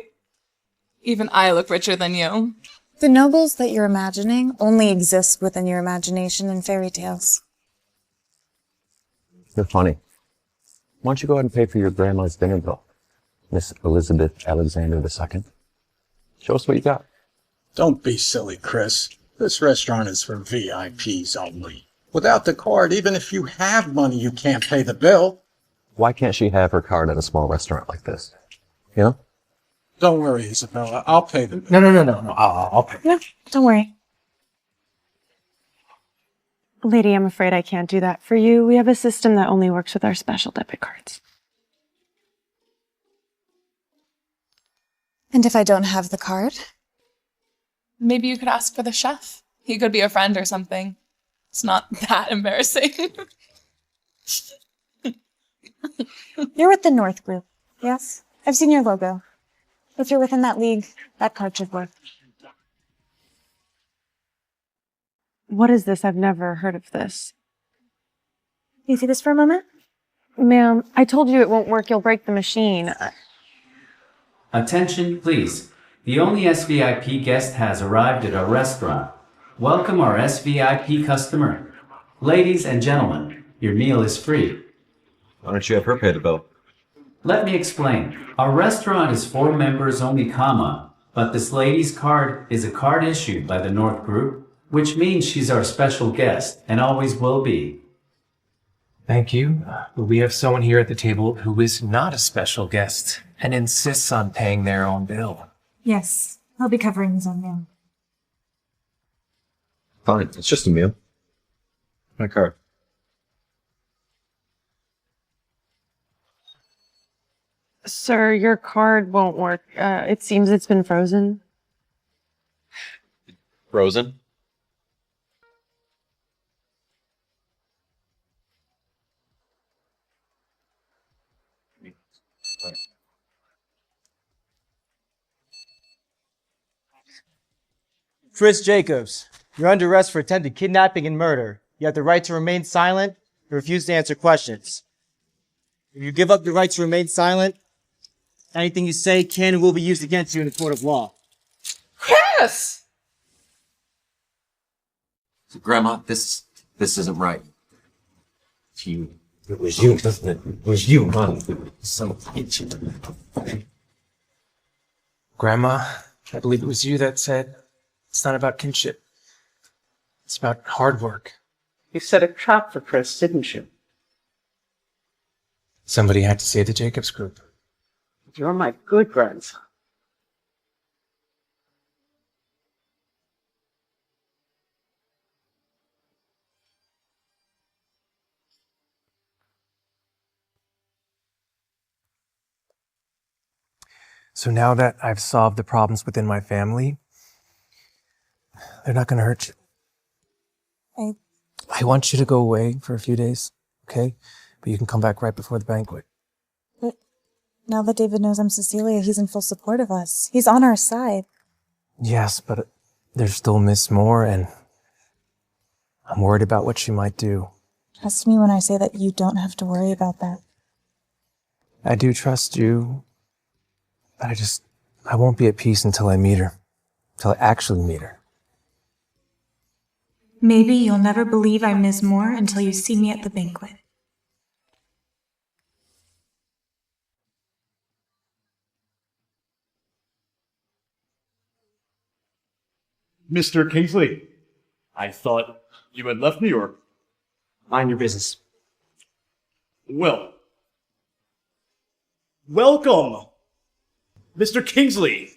[SPEAKER 12] Even I look richer than you.
[SPEAKER 2] The nobles that you're imagining only exist within your imagination in fairy tales.
[SPEAKER 17] You're funny. Why don't you go ahead and pay for your grandma's dinner bill, Miss Elizabeth Alexander II? Show us what you got.
[SPEAKER 3] Don't be silly, Chris. This restaurant is for VIPs only. Without the card, even if you have money, you can't pay the bill.
[SPEAKER 17] Why can't she have her card at a small restaurant like this? You know?
[SPEAKER 3] Don't worry, Isabella. I'll pay the bill.
[SPEAKER 11] No. I'll pay.
[SPEAKER 2] No, don't worry.
[SPEAKER 13] Lady, I'm afraid I can't do that for you. We have a system that only works with our special debit cards.
[SPEAKER 2] And if I don't have the card?
[SPEAKER 12] Maybe you could ask for the chef. He could be a friend or something. It's not that embarrassing.
[SPEAKER 2] You're with the North Group, yes? I've seen your logo. If you're within that league, that card should work.
[SPEAKER 13] What is this? I've never heard of this.
[SPEAKER 2] Can you see this for a moment?
[SPEAKER 13] Ma'am, I told you it won't work. You'll break the machine.
[SPEAKER 22] Attention, please. The only SVIP guest has arrived at our restaurant. Welcome our SVIP customer. Ladies and gentlemen, your meal is free.
[SPEAKER 17] Why don't you have her pay the bill?
[SPEAKER 22] Let me explain. Our restaurant is for members only, but this lady's card is a card issued by the North Group, which means she's our special guest and always will be.
[SPEAKER 5] Thank you. We have someone here at the table who is not a special guest and insists on paying their own bill.
[SPEAKER 2] Yes, I'll be covering his own meal.
[SPEAKER 17] Fine, it's just a meal. My card.
[SPEAKER 13] Sir, your card won't work. It seems it's been frozen.
[SPEAKER 17] Frozen?
[SPEAKER 24] Chris Jacobs, you're under arrest for attempted kidnapping and murder. You have the right to remain silent and refuse to answer questions. If you give up your right to remain silent, anything you say can and will be used against you in a court of law.
[SPEAKER 12] Chris!
[SPEAKER 17] So, Grandma, this isn't right. It's you. It was you, wasn't it? It was you, huh? Son of a bitch.
[SPEAKER 11] Grandma, I believe it was you that said it's not about kinship. It's about hard work.
[SPEAKER 10] You set a trap for Chris, didn't you?
[SPEAKER 11] Somebody had to save the Jacobs group.
[SPEAKER 10] You're my good grandson.
[SPEAKER 5] So now that I've solved the problems within my family, they're not going to hurt you. I want you to go away for a few days, okay? But you can come back right before the banquet.
[SPEAKER 2] But now that David knows I'm Cecilia, he's in full support of us. He's on our side.
[SPEAKER 5] Yes, but there's still Miss Moore, and I'm worried about what she might do.
[SPEAKER 2] Trust me when I say that you don't have to worry about that.
[SPEAKER 5] I do trust you, but I won't be at peace until I meet her. Until I actually meet her.
[SPEAKER 4] Maybe you'll never believe I'm Ms. Moore until you see me at the banquet.
[SPEAKER 25] Mr. Kingsley, I thought you had left New York.
[SPEAKER 18] Mind your business.
[SPEAKER 25] Well, welcome, Mr. Kingsley.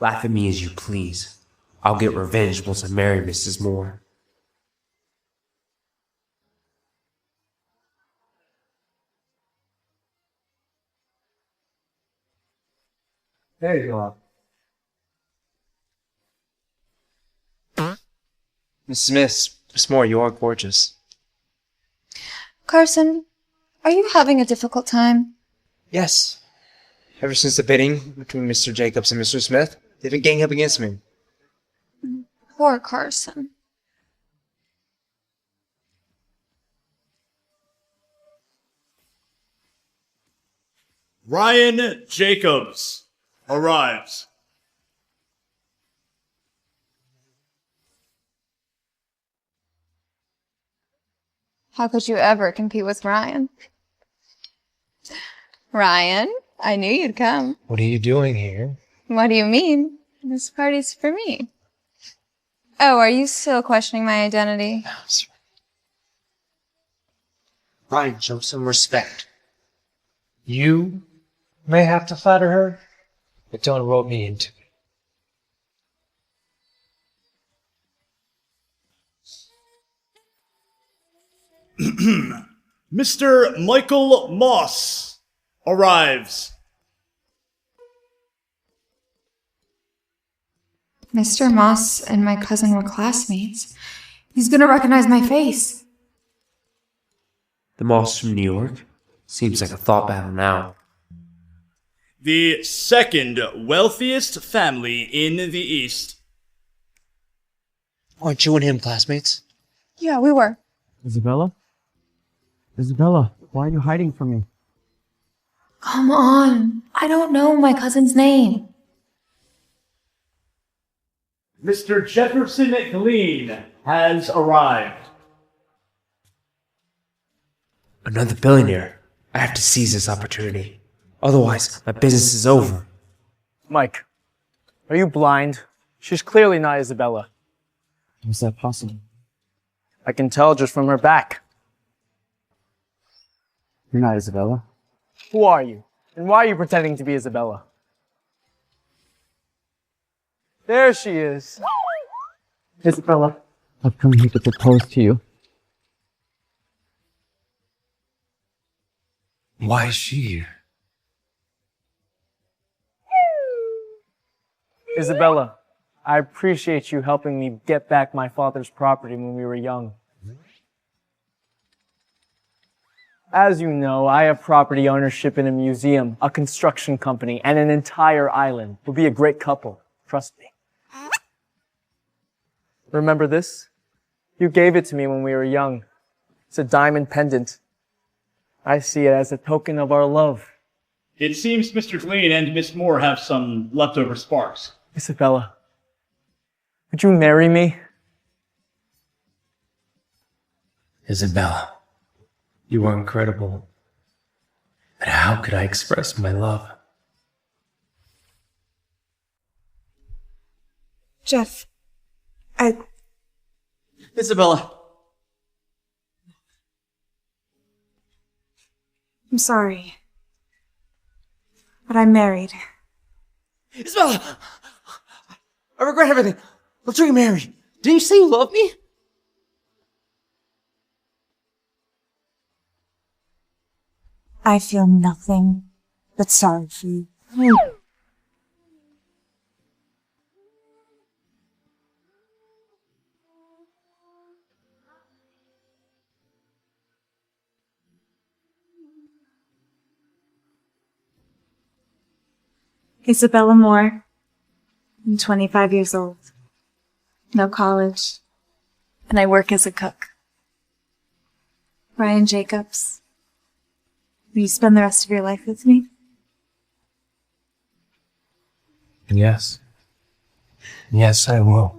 [SPEAKER 18] Laugh at me as you please. I'll get revenge once I marry Mrs. Moore.
[SPEAKER 24] There you are.
[SPEAKER 6] Miss Smith, Miss Moore, you are gorgeous.
[SPEAKER 2] Carson, are you having a difficult time?
[SPEAKER 6] Yes. Ever since the bidding between Mr. Jacobs and Mr. Smith, they've been ganging up against me.
[SPEAKER 2] Poor Carson.
[SPEAKER 25] Ryan Jacobs arrives.
[SPEAKER 7] How could you ever compete with Ryan? Ryan, I knew you'd come.
[SPEAKER 6] What are you doing here?
[SPEAKER 7] What do you mean? This party's for me. Oh, are you still questioning my identity?
[SPEAKER 6] Ryan, show some respect. You may have to flatter her, but don't rope me into
[SPEAKER 25] it. Mr. Michael Moss arrives.
[SPEAKER 4] Mr. Moss and my cousin were classmates. He's gonna recognize my face.
[SPEAKER 18] The Moss from New York? Seems like a thought battle now.
[SPEAKER 25] The second wealthiest family in the East.
[SPEAKER 6] Aren't you and him classmates?
[SPEAKER 7] Yeah, we were.
[SPEAKER 6] Isabella? Isabella, why are you hiding from me?
[SPEAKER 4] Come on. I don't know my cousin's name.
[SPEAKER 25] Mr. Jefferson Glean has arrived.
[SPEAKER 6] Another billionaire. I have to seize this opportunity. Otherwise, my business is over.
[SPEAKER 8] Mike, are you blind? She's clearly not Isabella.
[SPEAKER 6] How's that possible?
[SPEAKER 8] I can tell just from her back.
[SPEAKER 6] You're not Isabella.
[SPEAKER 8] Who are you? And why are you pretending to be Isabella? There she is.
[SPEAKER 6] Isabella, I've come here to propose to you. Why is she here?
[SPEAKER 8] Isabella, I appreciate you helping me get back my father's property when we were young. As you know, I have property ownership in a museum, a construction company, and an entire island. We'll be a great couple. Trust me. Remember this? You gave it to me when we were young. It's a diamond pendant. I see it as a token of our love.
[SPEAKER 25] It seems Mr. Glean and Miss Moore have some leftover sparks.
[SPEAKER 8] Isabella, would you marry me?
[SPEAKER 18] Isabella, you are incredible. But how could I express my love?
[SPEAKER 2] Jeff,
[SPEAKER 6] Isabella.
[SPEAKER 2] I'm sorry. But I'm married.
[SPEAKER 6] Isabella! I regret everything. Let's get married. Didn't you say you love me?
[SPEAKER 2] I feel nothing but sorry for you. Isabella Moore. I'm 25 years old. No college. And I work as a cook. Ryan Jacobs. Will you spend the rest of your life with me?
[SPEAKER 18] Yes. Yes, I will.